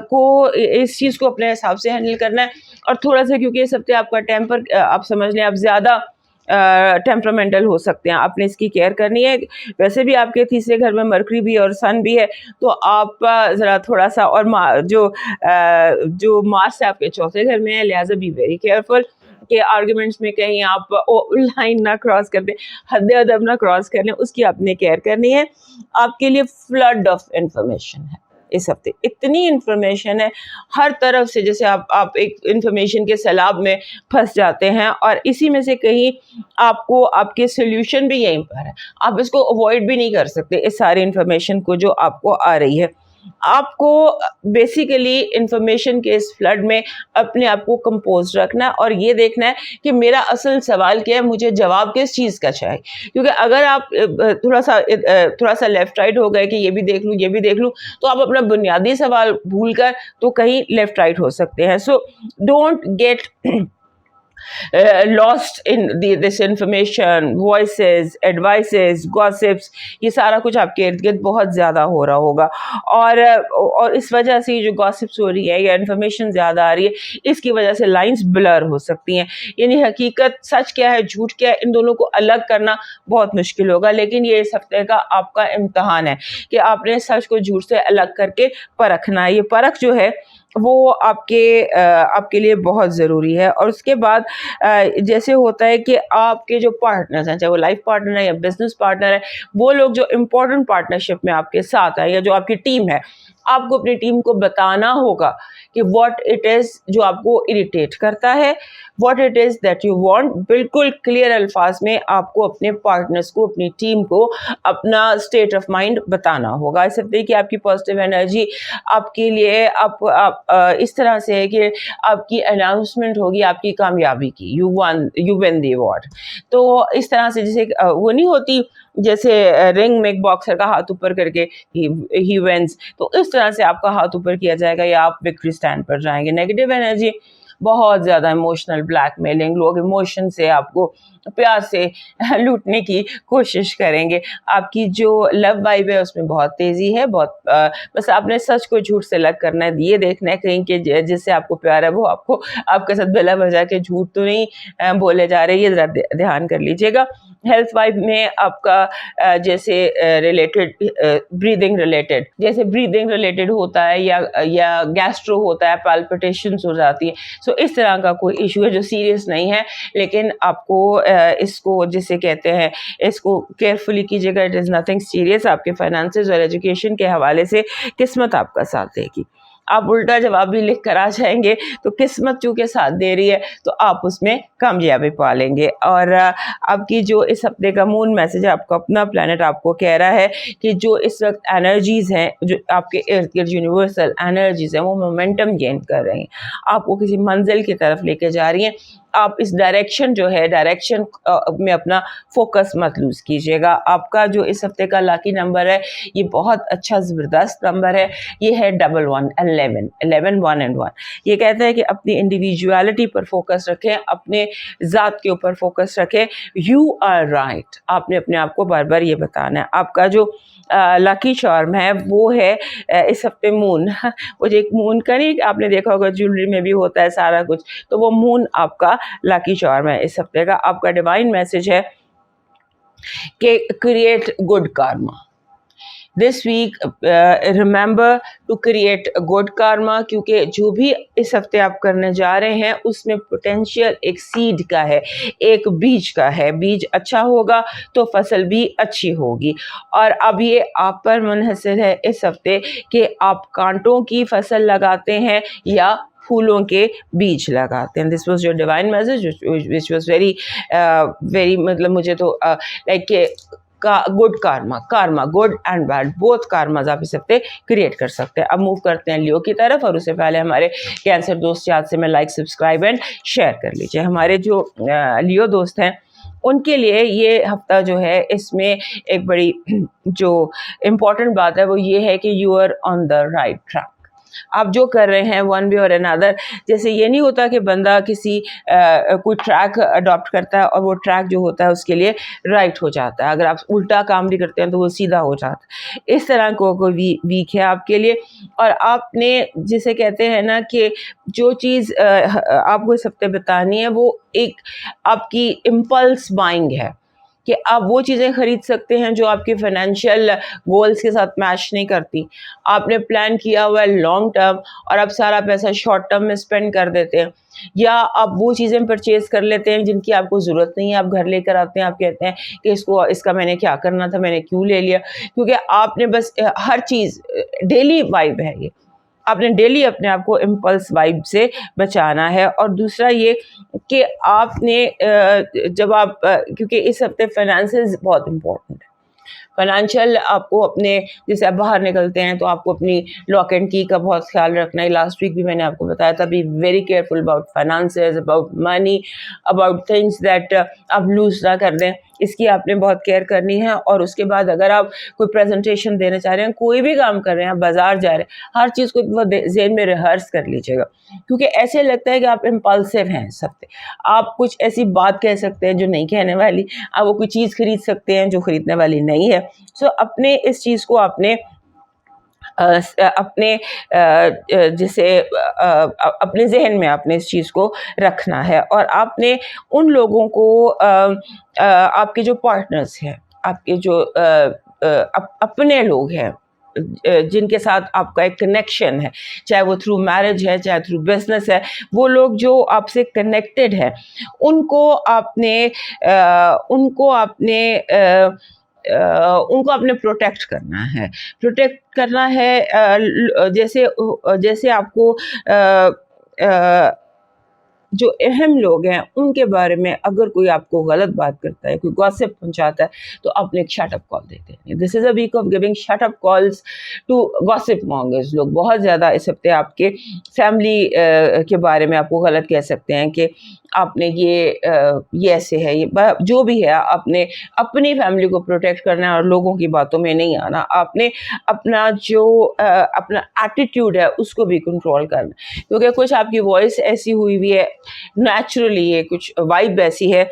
Speaker 1: को इस चीज़ को अपने हिसाब से हैंडल करना है और थोड़ा सा, क्योंकि इस हफ्ते आपका टेम्पर आप समझ लें आप ज़्यादा टेम्परामेंटल हो सकते हैं, आपने इसकी केयर करनी है। वैसे भी आपके तीसरे घर में मरकरी भी और सन भी है तो आप ज़रा थोड़ा सा, और जो मार्स है आपके चौथे घर में है, लिहाजा बी वेरी केयरफुल कि आर्ग्यूमेंट्स में कहीं आप लाइन ना क्रॉस कर दें, हद अदब ना क्रॉस कर लें, उसकी आपने केयर करनी है। आपके लिए फ्लड ऑफ इंफॉर्मेशन है इस हफ्ते, इतनी इन्फॉर्मेशन है हर तरफ से, जैसे आप एक इन्फॉर्मेशन के सैलाब में फंस जाते हैं और इसी में से कहीं आपको आपके सोल्यूशन भी यहीं पर है, आप इसको अवॉइड भी नहीं कर सकते इस सारी इन्फॉर्मेशन को जो आपको आ रही है। आपको बेसिकली इंफॉर्मेशन के इस फ्लड में अपने आप को कंपोज रखना है और ये देखना है कि मेरा असल सवाल क्या है, मुझे जवाब किस चीज़ का चाहिए। क्योंकि अगर आप थोड़ा सा लेफ्ट राइट हो गए कि ये भी देख लूँ तो आप अपना बुनियादी सवाल भूल कर तो कहीं लेफ्ट राइट हो सकते हैं। So don't get lost in this information, voices, advices, gossips, ये सारा कुछ आपके इर्द गिर्द बहुत ज़्यादा हो रहा होगा और इस वजह से जो गॉसिप्स हो रही है या इन्फॉर्मेशन ज़्यादा आ रही है, इसकी वजह से लाइंस ब्लर हो सकती हैं। यानी हकीकत सच क्या है झूठ क्या है, इन दोनों को अलग करना बहुत मुश्किल होगा। लेकिन ये इस हफ्ते का आपका इम्तहान है कि आपने सच को झूठ से अलग करके परखना है। ये परख जो है वो आपके लिए बहुत ज़रूरी है। और उसके बाद जैसे होता है कि आपके जो पार्टनर्स हैं, चाहे वो लाइफ पार्टनर है या बिजनेस पार्टनर है, वो लोग जो इम्पोर्टेंट पार्टनरशिप में आपके साथ है या जो आपकी टीम है, आपको अपनी टीम को बताना होगा कि व्हाट इट इज़ जो आपको इरिटेट करता है, what it is that you want. बिल्कुल क्लियर अल्फाज में आपको अपने पार्टनर्स को, अपनी टीम को अपना स्टेट ऑफ माइंड बताना होगा। इस हफ्ते की आपकी पॉजिटिव एनर्जी आपके लिए इस तरह से है कि आपकी अनाउंसमेंट होगी आपकी कामयाबी की, यू विन द अवार्ड। तो इस तरह से जैसे वो नहीं होती जैसे रिंग में एक बॉक्सर का हाथ ऊपर करके ही विंस, तो इस तरह से आपका हाथ ऊपर किया जाएगा या आप विक्ट्री स्टैंड पर जाएंगे। नेगेटिव एनर्जी बहुत ज़्यादा इमोशनल ब्लैकमेलिंग, लोग इमोशन से आपको प्यार से लूटने की कोशिश करेंगे। आपकी जो लव वाइब है उसमें बहुत तेज़ी है, बस आपने सच को झूठ से अलग करना है। ये देखना है कहीं कि जिससे आपको प्यार है वो आपको आपके साथ बिला वजह के झूठ तो नहीं बोले जा रहे, ये ज़रा ध्यान कर लीजिएगा। हेल्थ वाइब में आपका जैसे रिलेटेड ब्रीदिंग रिलेटेड होता है या गैस्ट्रो होता है, पैल्पिटेशंस हो जाती है। सो इस तरह का कोई इशू है जो सीरियस नहीं है, लेकिन आपको इसको जिसे कहते हैं इसको केयरफुली कीजिएगा। It is nothing serious. आपके फाइनेंसेस और एजुकेशन के हवाले से किस्मत आपका साथ देगी। आप उल्टा जवाब भी लिख कर आ जाएंगे तो किस्मत चूँकि साथ दे रही है तो आप उसमें कामयाबी पा लेंगे। और आपकी जो इस हफ्ते का मून मैसेज है, आपका अपना प्लैनेट आपको कह रहा है कि जो इस वक्त एनर्जीज़ हैं जो आपके इर्द गिर्द यूनिवर्सल एनर्जीज़ हैं वो मोमेंटम गेन कर रही हैं, आपको किसी मंजिल की तरफ लेके जा रही हैं। आप इस डायरेक्शन जो है, डायरेक्शन में अपना फोकस मत लूज़ कीजिएगा। आपका जो इस हफ्ते का लकी नंबर है ये बहुत अच्छा ज़बरदस्त नंबर है, ये है 11 11 11 1 and 1। ये कहता है कि अपनी इंडिविजुअलिटी पर फोकस रखें, अपने ज़ात के ऊपर फोकस रखें। यू आर राइट, आपने अपने आप को बार बार ये बताना है। आपका जो लकी चार्म है वो है इस हफ्ते मून। वो जो एक मून का नहीं, आपने देखा होगा ज्वेलरी में भी होता है सारा कुछ, तो वो मून आपका लकी चार्म है इस हफ्ते का। आपका डिवाइन मैसेज है कि create good karma this week, remember to create good karma, क्योंकि जो भी इस हफ्ते आप करने जा रहे हैं उसमें पोटेंशियल एक सीड का है, एक बीज का है। बीज अच्छा होगा तो फसल भी अच्छी होगी। और अब ये आप पर मुनहसर है इस हफ्ते कि आप कांटों की फसल लगाते हैं या फूलों के बीज लगाते हैं। This was your divine message which was very very, मतलब मुझे तो लाइक का good karma good and bad both karmas आप इस हफ्ते क्रिएट कर सकते हैं। अब मूव करते हैं लियो की तरफ, और उससे पहले हमारे कैंसर दोस्त याद से मैं लाइक सब्सक्राइब एंड शेयर कर लीजिए। हमारे जो लियो दोस्त हैं उनके लिए ये हफ्ता जो है इसमें एक बड़ी जो इम्पोर्टेंट बात है वो ये है कि you are on the right track. आप जो कर रहे हैं वन वे और अनदर, जैसे ये नहीं होता कि बंदा किसी कोई ट्रैक अडॉप्ट करता है और वो ट्रैक जो होता है उसके लिए राइट हो जाता है, अगर आप उल्टा काम भी करते हैं तो वो सीधा हो जाता है। इस तरह को कोई वीक है आपके लिए। और आपने जिसे कहते हैं ना कि जो चीज़ आपको इस हफ्ते बतानी है वो एक आपकी इम्पल्स बाइंग है कि आप वो चीज़ें ख़रीद सकते हैं जो आपके फाइनेंशियल गोल्स के साथ मैच नहीं करती। आपने प्लान किया हुआ है लॉन्ग टर्म और आप सारा पैसा शॉर्ट टर्म में स्पेंड कर देते हैं, या आप वो चीज़ें परचेज़ कर लेते हैं जिनकी आपको ज़रूरत नहीं है। आप घर लेकर आते हैं, आप कहते हैं कि इसका मैंने क्या करना था, मैंने क्यों ले लिया, क्योंकि आपने बस हर चीज़ डेली वाइब है ये, आपने डेली अपने आप को इम्पल्स वाइब से बचाना है। और दूसरा ये कि आपने जब आप क्योंकि इस हफ्ते फाइनेंसेस बहुत इम्पोर्टेंट है, फाइनेंशियल आपको अपने, जैसे आप बाहर निकलते हैं तो आपको अपनी लॉक एंड की का बहुत ख्याल रखना है। लास्ट वीक भी मैंने आपको बताया था, B very careful about finances, about money, about things that आप लूज ना कर दें, इसकी आपने बहुत केयर करनी है। और उसके बाद अगर आप कोई प्रेजेंटेशन देने चाह रहे हैं, कोई भी काम कर रहे हैं, आप बाजार जा रहे हैं, हर चीज़ को ज़हन में रिहर्स कर लीजिएगा, क्योंकि ऐसे लगता है कि आप इम्पल्सिव हैं इस हफ्ते। आप कुछ ऐसी बात कह सकते हैं जो नहीं कहने वाली, आप वो कोई चीज़ खरीद सकते हैं जो खरीदने वाली नहीं है। सो अपने इस चीज़ को आपने अपने जैसे अपने जहन में आपने इस चीज़ को रखना है। और आपने उन लोगों को आपके जो पार्टनर्स हैं, आपके जो अपने लोग हैं जिनके साथ आपका एक कनेक्शन है, चाहे वो थ्रू मैरिज है, चाहे थ्रू बिजनेस है, वो लोग जो आपसे कनेक्टेड है उनको आपने प्रोटेक्ट करना है। जैसे आपको जो अहम लोग हैं उनके बारे में अगर कोई आपको गलत बात करता है, कोई गॉसिप पहुंचाता है, तो आपने एक शट अप कॉल देते हैं। This is a week of giving shut up calls to gossip mongers. लोग बहुत ज़्यादा इस हफ्ते आपके फैमिली के बारे में आपको गलत कह सकते हैं कि आपने ये ऐसे है, ये जो भी है, आपने अपनी फैमिली को प्रोटेक्ट करना है और लोगों की बातों में नहीं आना। आपने अपना अपना एटीट्यूड है उसको भी कंट्रोल करना, क्योंकि कुछ आपकी वॉइस ऐसी हुई हुई है नेचुरली, ये कुछ वाइब ऐसी है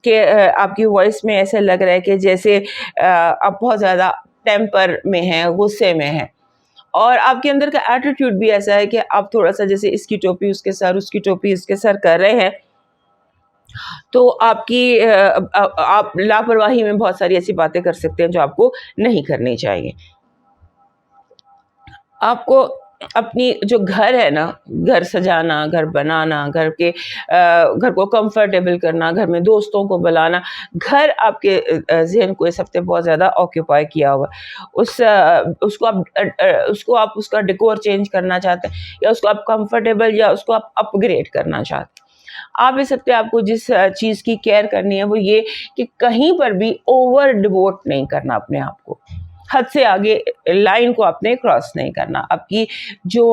Speaker 1: कि आपकी वॉइस में ऐसे लग रहा है कि जैसे आप बहुत ज़्यादा टेम्पर में हैं, गुस्से में हैं। और आपके अंदर का एटीट्यूड भी ऐसा है कि आप थोड़ा सा जैसे इसकी टोपी उसके सर, उसकी टोपी इसके सर कर रहे हैं, तो आप लापरवाही में बहुत सारी ऐसी बातें कर सकते हैं जो आपको नहीं करनी चाहिए। आपको अपनी जो घर है ना, घर सजाना, घर बनाना, घर को कंफर्टेबल करना, घर में दोस्तों को बुलाना, घर आपके जहन को इस हफ्ते बहुत ज़्यादा ऑक्यूपाई किया हुआ है। उसको आप उसका डेकोर चेंज करना चाहते हैं, या उसको आप कंफर्टेबल, या उसको आप अपग्रेड करना चाहते हैं। आप इस हफ्ते आपको जिस चीज़ की केयर करनी है वो ये कि कहीं पर भी ओवर डिवोट नहीं करना अपने आप को। حد سے آگے لائن کو آپ نے کراس نہیں کرنا. آپ کی جو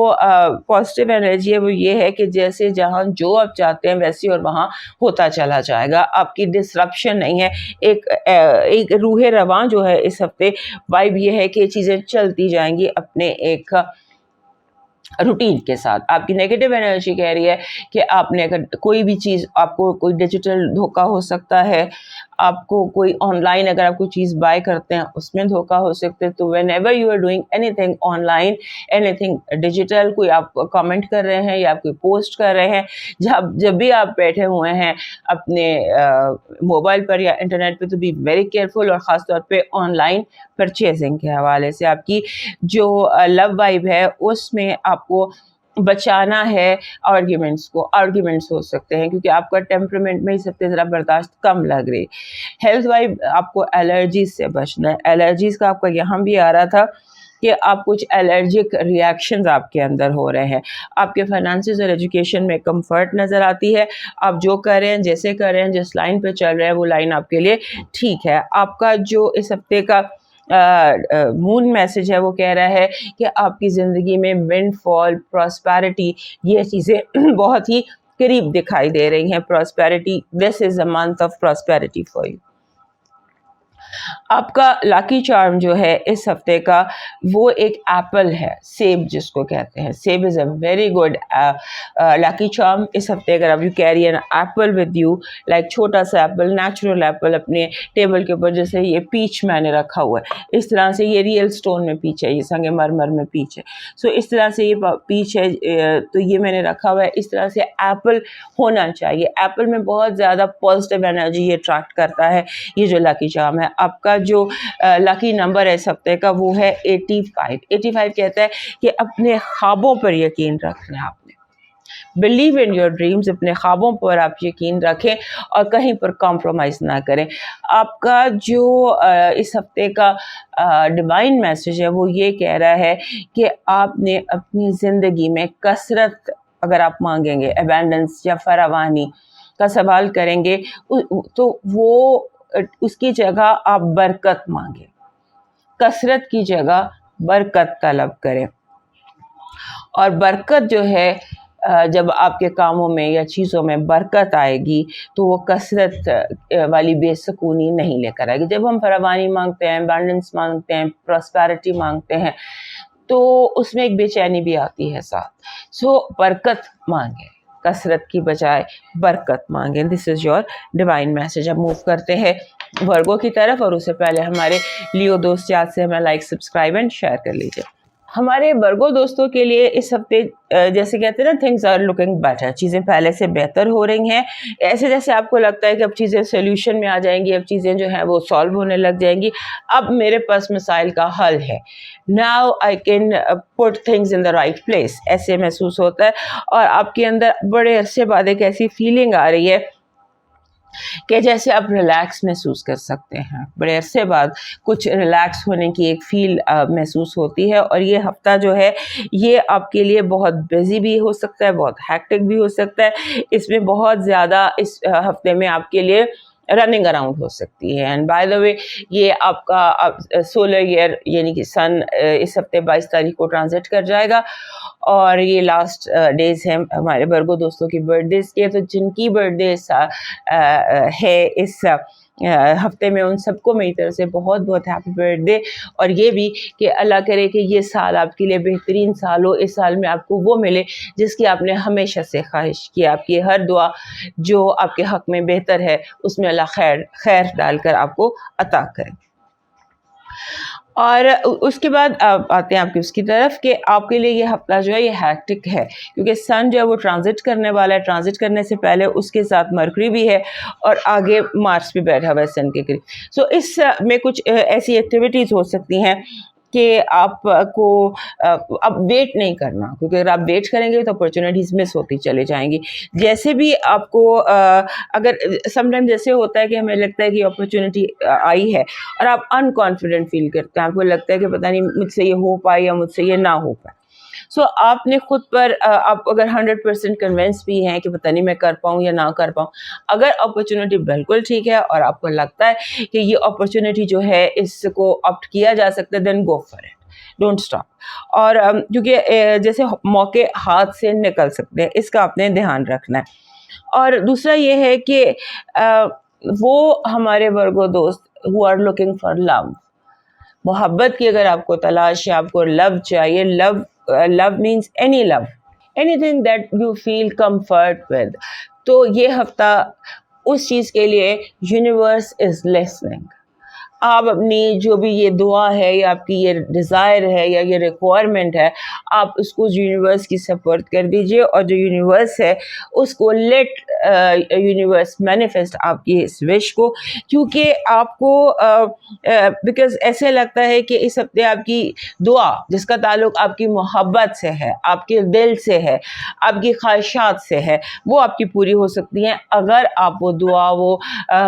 Speaker 1: پازیٹیو انرجی ہے وہ یہ ہے کہ جیسے جہاں جو آپ چاہتے ہیں ویسے اور وہاں ہوتا چلا جائے گا. آپ کی ڈسرپشن نہیں ہے. ایک روح رواں جو ہے اس ہفتے وائب یہ ہے کہ چیزیں چلتی جائیں گی اپنے ایک روٹین کے ساتھ. آپ کی نیگیٹو انرجی کہہ رہی ہے کہ آپ نے اگر کوئی بھی چیز, آپ کو کوئی ڈیجیٹل دھوکہ ہو سکتا ہے, آپ کو کوئی آن لائن اگر آپ کوئی چیز بائی کرتے ہیں اس میں دھوکہ ہو سکتے ہیں. تو whenever you are doing anything online, anything digital, کوئی آپ کامنٹ کر رہے ہیں یا آپ کوئی پوسٹ کر رہے ہیں, جب بھی آپ بیٹھے ہوئے ہیں اپنے موبائل پر یا انٹرنیٹ پہ, تو بی ویری کیئرفل. اور خاص طور پہ آن لائن پرچیزنگ کے حوالے سے آپ کی جو لو وائب ہے اس میں آپ کو بچانا ہے آرگیومنٹس ہو سکتے ہیں کیونکہ آپ کا ٹیمپرمنٹ میں ہی سب سے ذرا برداشت کم لگ رہی. ہیلتھ وائب آپ کو الرجیز سے بچنا ہے. الرجیز کا آپ کا یہاں بھی آ رہا تھا کہ آپ کچھ الرجک ریاکشنز آپ کے اندر ہو رہے ہیں. آپ کے فائنانسز اور ایجوکیشن میں کمفرٹ نظر آتی ہے. آپ جو کر رہے ہیں, جیسے کر رہے ہیں, جس لائن پہ چل رہے ہیں وہ لائن آپ کے لیے ٹھیک ہے. آپ کا جو اس ہفتے کا مون میسج ہے وہ کہہ رہا ہے کہ آپ کی زندگی میں ونڈ فال, پراسپیرٹی, یہ چیزیں بہت ہی قریب دکھائی دے رہی ہیں. Prosperity, this is a month of prosperity for you. آپ کا لاکی چارم جو ہے اس ہفتے کا وہ ایک ایپل ہے, سیب جس کو کہتے ہیں. سیب از اے ویری گڈ لاکی چارم اس ہفتے. اگر آپ you carry an apple with you, like چھوٹا سا ایپل, نیچرل ایپل اپنے ٹیبل کے اوپر, جیسے یہ پیچ میں نے رکھا ہوا ہے اس طرح سے, یہ ریئل سٹون میں پیچ ہے, یہ سنگ مرمر میں پیچ ہے. سو اس طرح سے یہ پیچ ہے, تو یہ میں نے رکھا ہوا ہے. اس طرح سے ایپل ہونا چاہیے. ایپل میں بہت زیادہ پازیٹیو انرجی یہ اٹریکٹ کرتا ہے, یہ جو لاکی چارم ہے. آپ کا جو لاکی نمبر ہے اس ہفتے کا وہ ہے 85. 85 کہتا ہے کہ اپنے خوابوں پر یقین رکھنا ہے. آپ نے بلیو ان یور ڈریمز, اپنے خوابوں پر آپ یقین رکھیں اور کہیں پر کمپرومائز نہ کریں. آپ کا جو اس ہفتے کا ڈیوائن میسج ہے وہ یہ کہہ رہا ہے کہ آپ نے اپنی زندگی میں کثرت اگر آپ مانگیں گے, ابینڈنس یا فراوانی کا سوال کریں گے, تو وہ اس کی جگہ آپ برکت مانگیں. کثرت کی جگہ برکت طلب کریں. اور برکت جو ہے جب آپ کے کاموں میں یا چیزوں میں برکت آئے گی تو وہ کثرت والی بے سکونی نہیں لے کر آئے گی. جب ہم فراوانی مانگتے ہیں, ابنڈنس مانگتے ہیں, پراسپیرٹی مانگتے ہیں, تو اس میں ایک بے چینی بھی آتی ہے ساتھ. سو برکت مانگیں, کثرت کی بجائے برکت مانگیں. دس از یور ڈیوائن میسج. اب موو کرتے ہیں ورگو کی طرف, اور اس سے پہلے ہمارے لیو دوست یاد سے ہمیں لائک, سبسکرائب اینڈ شیئر کر لیجیے. ہمارے ورگو دوستوں کے لیے اس ہفتے جیسے کہتے ہیں نا, تھنگز آر لکنگ بیٹر, چیزیں پہلے سے بہتر ہو رہی ہیں. ایسے جیسے آپ کو لگتا ہے کہ اب چیزیں سولوشن میں آ جائیں گی, اب چیزیں جو ہیں وہ سالو ہونے لگ جائیں گی, اب میرے پاس مسائل کا حل ہے. Now I can put things in the right place, ایسے محسوس ہوتا ہے. اور آپ کے اندر بڑے عرصے بعد ایک ایسی فیلنگ آ رہی ہے کہ جیسے آپ ریلیکس محسوس کر سکتے ہیں. بڑے عرصے بعد کچھ ریلیکس ہونے کی ایک فیل محسوس ہوتی ہے. اور یہ ہفتہ جو ہے یہ آپ کے لیے بہت بزی بھی ہو سکتا ہے, بہت ہیکٹک بھی ہو سکتا ہے. اس میں بہت زیادہ اس ہفتے میں آپ کے لیے رننگ اراؤنڈ ہو سکتی ہے. اینڈ بائی دا وے یہ آپ کا سولر ایئر یعنی کہ سن اس ہفتے 22 تاریخ کو ٹرانزٹ کر جائے گا, اور یہ لاسٹ ڈیز ہیں ہمارے ورگو دوستوں کی برتھ ڈیز کے. تو جن کی برتھ ڈیز ہے اس ہفتے میں, ان سب کو میری طرف سے بہت بہت ہیپی برتھ ڈے. اور یہ بھی کہ اللہ کرے کہ یہ سال آپ کے لیے بہترین سال ہو. اس سال میں آپ کو وہ ملے جس کی آپ نے ہمیشہ سے خواہش کی. آپ کی ہر دعا جو آپ کے حق میں بہتر ہے اس میں اللہ خیر ڈال کر آپ کو عطا کرے. اور اس کے بعد آتے ہیں آپ کی اس کی طرف کہ آپ کے لیے یہ ہفتہ جو ہے یہ ہیکٹک ہے, کیونکہ سن جو ہے وہ ٹرانزٹ کرنے والا ہے. ٹرانزٹ کرنے سے پہلے اس کے ساتھ مرکری بھی ہے, اور آگے مارس بھی بیٹھا ہوا ہے سن کے قریب. سو اس میں کچھ ایسی ایکٹیویٹیز ہو سکتی ہیں کہ آپ کو اب ویٹ نہیں کرنا, کیونکہ اگر آپ ویٹ کریں گے تو اپرچونیٹیز مس ہوتی چلے جائیں گی. جیسے بھی آپ کو اگر سم ٹائم جیسے ہوتا ہے کہ ہمیں لگتا ہے کہ اپرچونیٹی آئی ہے اور آپ ان کانفیڈنٹ فیل کرتے ہیں, آپ کو لگتا ہے کہ پتہ نہیں مجھ سے یہ ہو پائے یا مجھ سے یہ نہ ہو پائے, सो आपने खुद पर आप अगर 100% कन्विंस भी हैं कि पता नहीं मैं कर पाऊँ या ना कर पाऊँ, अगर अपॉर्चुनिटी बिल्कुल ठीक है और आपको लगता है कि ये अपॉर्चुनिटी जो है इसको ऑप्ट किया जा सकता है, then go for it, don't stop. और क्योंकि जैसे मौके हाथ से निकल सकते हैं, इसका आपने ध्यान रखना है। और दूसरा ये है कि वो हमारे वर्गो दोस्त who are looking for love, मोहब्बत की अगर आपको तलाश है, आपको लव चाहिए, love means any love, anything that you feel comfort with, तो ये हफ्ता उस चीज़ के लिए यूनिवर्स इज़ लिसनिंग। आप अपनी जो भी ये दुआ है या आपकी ये डिज़ायर है या ये रिक्वायरमेंट है, आप उसको यूनिवर्स की सपोर्ट कर दीजिए, और जो यूनिवर्स है उसको लेट यूनिवर्स मैनिफेस्ट आपकी इस विश को। क्योंकि आपको बिकॉज़ ऐसे लगता है कि इस हफ्ते आपकी दुआ जिसका ताल्लुक़ आपकी मोहब्बत से है, आपके दिल से है, आपकी ख्वाहिशात से है, वो आपकी पूरी हो सकती हैं अगर आप वो दुआ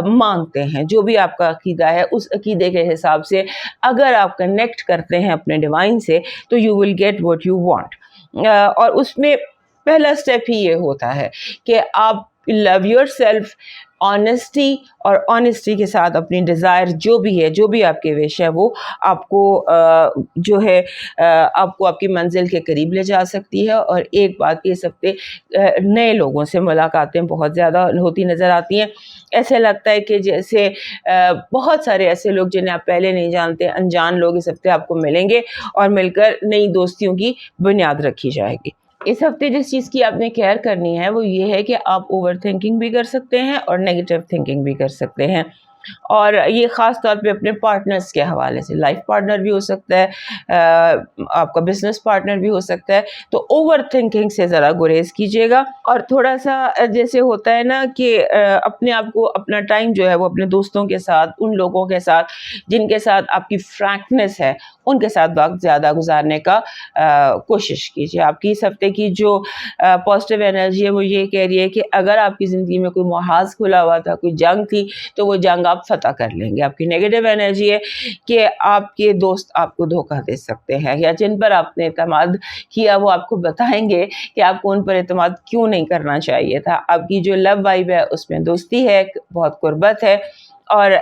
Speaker 1: मांगते हैं। जो भी आपका अक़ीदा है उस अक़ीदे के हिसाब से अगर आप कनेक्ट करते हैं अपने डिवाइन से, तो you will get what you want. और उसमें पहला स्टेप ही ये होता है कि आप लव योरसेल्फ, ऑनेस्टी, और ऑनेस्टी के साथ अपनी डिज़ायर जो भी है, जो भी आपके विश है, वो आपको जो है आपको आपकी मंजिल के करीब ले जा सकती है। और एक बात, इस हफ्ते नए लोगों से मुलाकातें बहुत ज़्यादा होती नज़र आती हैं। ऐसे लगता है कि जैसे बहुत सारे ऐसे लोग जिन्हें आप पहले नहीं जानते, अनजान लोग इस हफ्ते आपको मिलेंगे और मिलकर नई दोस्तियों की बुनियाद रखी जाएगी। इस हफ्ते जिस चीज़ की आपने केयर करनी है वो ये है कि आप ओवर थिंकिंग भी कर सकते हैं और नेगेटिव थिंकिंग भी कर सकते हैं। और ये ख़ास तौर पे अपने पार्टनर्स के हवाले से, लाइफ पार्टनर भी हो सकता है, आपका बिजनेस पार्टनर भी हो सकता है, तो ओवर थिंकिंग से ज़रा गुरेज कीजिएगा। और थोड़ा सा जैसे होता है ना कि अपने आप को, अपना टाइम जो है वो अपने दोस्तों के साथ, उन लोगों के साथ जिनके साथ आपकी फ्रैंकनेस है, उनके साथ वक्त ज़्यादा गुजारने का कोशिश कीजिए। आपकी इस हफ्ते की जो पॉजिटिव एनर्जी है वो ये कह रही है कि अगर आपकी ज़िंदगी में कोई मुहाज़ खुला हुआ था, कोई जंग थी, तो वो जंग आप फतह कर लेंगे। आपकी नेगेटिव एनर्जी है कि आपके दोस्त आपको धोखा दे सकते हैं, या जिन पर आपने एतमाद किया वो आपको बताएंगे कि आपको उन पर एतमाद क्यों नहीं करना चाहिए था। आपकी जो लव वाइब है उसमें दोस्ती है, बहुत कुर्बत है और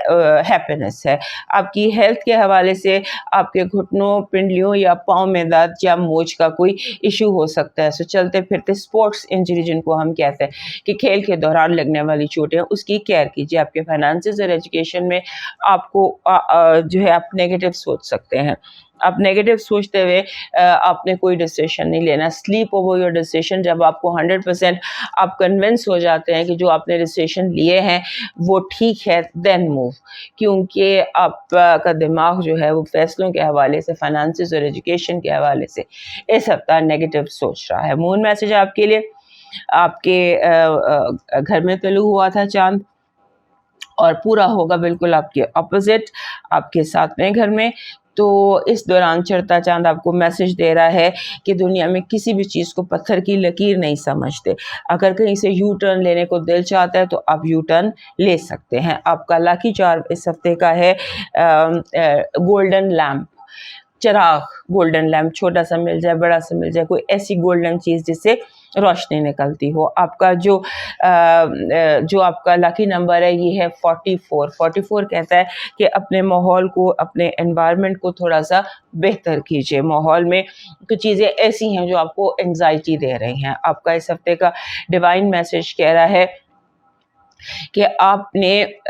Speaker 1: हैप्पीनेस है। आपकी हेल्थ के हवाले से आपके घुटनों, पिंडलियों या पाँव में दर्द या मोच का कोई इशू हो सकता है। सो चलते फिरते स्पोर्ट्स इंजरी जिनको हम कहते हैं कि खेल के दौरान लगने वाली चोटें, उसकी केयर कीजिए। आपके फाइनेंसेस और एजुकेशन में आपको जो है आप नेगेटिव सोच सकते हैं। आप नेगेटिव सोचते हुए आपने कोई डिसीजन नहीं लेना। Sleep over your decision. जब आपको 100% आप कन्विंस हो जाते हैं कि जो आपने डिसीजन लिए हैं वो ठीक है, देन मूव। क्योंकि आपका दिमाग जो है वो फैसलों के हवाले से, फाइनेंसेस और एजुकेशन के हवाले से इस हफ्ता नेगेटिव सोच रहा है। मून मैसेज आपके लिए, आपके घर में तलू हुआ था चांद और पूरा होगा बिल्कुल आपके अपोजिट, आपके सातवें घर में। तो इस दौरान चढ़ता चांद आपको मैसेज दे रहा है कि दुनिया में किसी भी चीज़ को पत्थर की लकीर नहीं समझते। अगर कहीं से यू टर्न लेने को दिल चाहता है तो आप यू टर्न ले सकते हैं। आपका लकी चार्म इस हफ्ते का है गोल्डन लैम्प, चिराग। गोल्डन लैम्प छोटा सा मिल जाए, बड़ा सा मिल जाए, कोई ऐसी गोल्डन चीज़ जिससे रोशनी निकलती हो। आपका जो आपका लकी नंबर है ये है 44। 44 कहता है कि अपने माहौल को, अपने एनवायरनमेंट को थोड़ा सा बेहतर कीजिए। माहौल में कुछ चीज़ें ऐसी हैं जो आपको एंग्जाइटी दे रही हैं। आपका इस हफ्ते का डिवाइन मैसेज कह रहा है कि आपने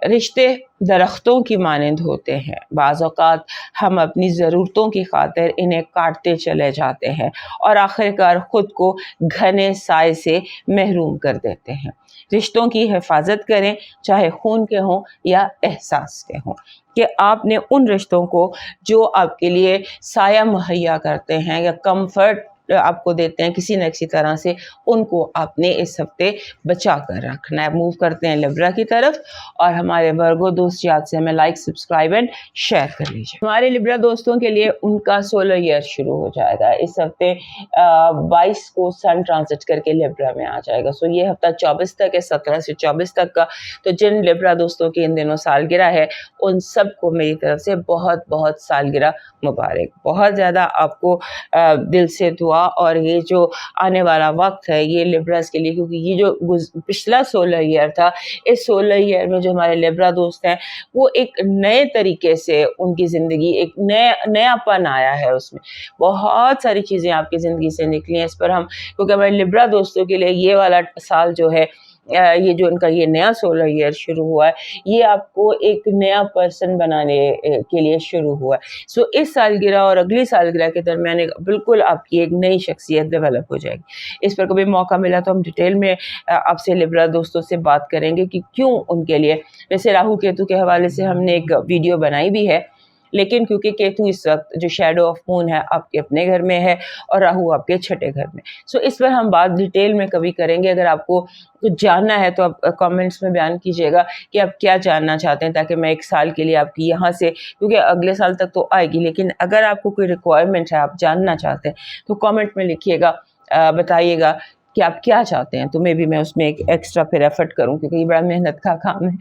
Speaker 1: रिश्ते दरख्तों की मानंद होते हैं। बाज़ औक़ात हम अपनी ज़रूरतों की खातिर इन्हें काटते चले जाते हैं और आखिरकार ख़ुद को घने साए से महरूम कर देते हैं। रिश्तों की हिफाजत करें, चाहे खून के हों या एहसास के हों, कि आपने उन रिश्तों को जो आपके लिए साया मुहैया करते हैं या कंफर्ट आपको देते हैं किसी न किसी तरह से, उनको आपने इस हफ्ते बचा कर रखना है। मूव करते हैं लिब्रा की तरफ, और हमारे वर्गो दोस्त याद से हमें लाइक, सब्सक्राइब एंड शेयर कर लीजिए। हमारे लिब्रा दोस्तों के लिए उनका सोलर ईयर शुरू हो जाएगा इस हफ्ते। 22 को सन ट्रांजिट करके लिब्रा में आ जाएगा। सो ये हफ्ता 24 तक है, 17 से 24 तक का। तो जिन लिब्रा दोस्तों की इन दिनों सालगिरह है, उन सबको मेरी तरफ से बहुत बहुत सालगिरह मुबारक। बहुत ज़्यादा आपको दिल से दुआ, और ये जो आने वाला वक्त है ये लिब्रास के लिए, क्योंकि ये जो पिछला सोलर ईयर था, इस सोलर ईयर में जो हमारे लिब्रा दोस्त हैं वो एक नए तरीके से उनकी ज़िंदगी, एक नयापन आया है, उसमें बहुत सारी चीज़ें आपकी ज़िंदगी से निकली हैं। इस पर हम, क्योंकि हमारे लिब्रा दोस्तों के लिए ये वाला साल जो है, ये जो उनका ये नया सोलर ईयर शुरू हुआ है, ये आपको एक नया पर्सन बनाने के लिए शुरू हुआ है। सो इस सालगिरह और अगली सालगिरह के दरमियान बिल्कुल आपकी एक नई शख्सियत डेवलप हो जाएगी। इस पर कभी मौका मिला तो हम डिटेल में आपसे लिब्रा दोस्तों से बात करेंगे कि क्यों उनके लिए, वैसे राहु केतु के हवाले से हमने एक वीडियो बनाई भी है, लेकिन क्योंकि केतु इस वक्त जो शैडो ऑफ मून है आपके अपने घर में है और राहु आपके छठे घर में, सो इस पर हम बात डिटेल में कभी करेंगे। अगर आपको कुछ जानना है तो आप कमेंट्स में बयान कीजिएगा कि आप क्या जानना चाहते हैं, ताकि मैं एक साल के लिए आपकी यहाँ से, क्योंकि अगले साल तक तो आएगी, लेकिन अगर आपको कोई रिक्वायरमेंट है, आप जानना चाहते हैं, तो कमेंट में लिखिएगा, बताइएगा कि आप क्या चाहते हैं, तो मैं उसमें एक एक्स्ट्रा फिर एफर्ट करूं, क्योंकि ये बड़ा मेहनत का काम है।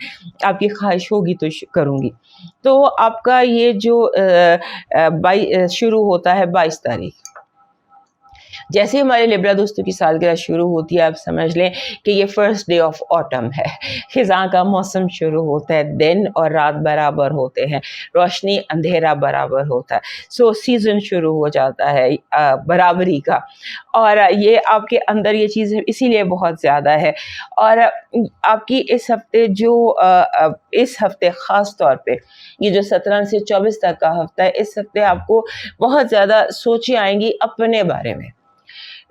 Speaker 1: आपकी ख्वाहिश होगी तो करूंगी। तो आपका ये जो शुरू होता है 22 तारीख, जैसे हमारे लिब्रा दोस्तों की सालगिरह शुरू होती है, आप समझ लें कि ये फर्स्ट डे ऑफ ऑटम है। खिज़ां का मौसम शुरू होता है, दिन और रात बराबर होते हैं, रोशनी अंधेरा बराबर होता है। सो सीज़न शुरू हो जाता है बराबरी का, और ये आपके अंदर ये चीज़ इसीलिए बहुत ज़्यादा है। और आपकी इस हफ्ते इस हफ्ते ख़ास तौर पे ये जो 17 से 24 तक का हफ्ता है, इस हफ्ते आपको बहुत ज़्यादा सोचें आएंगी अपने बारे में।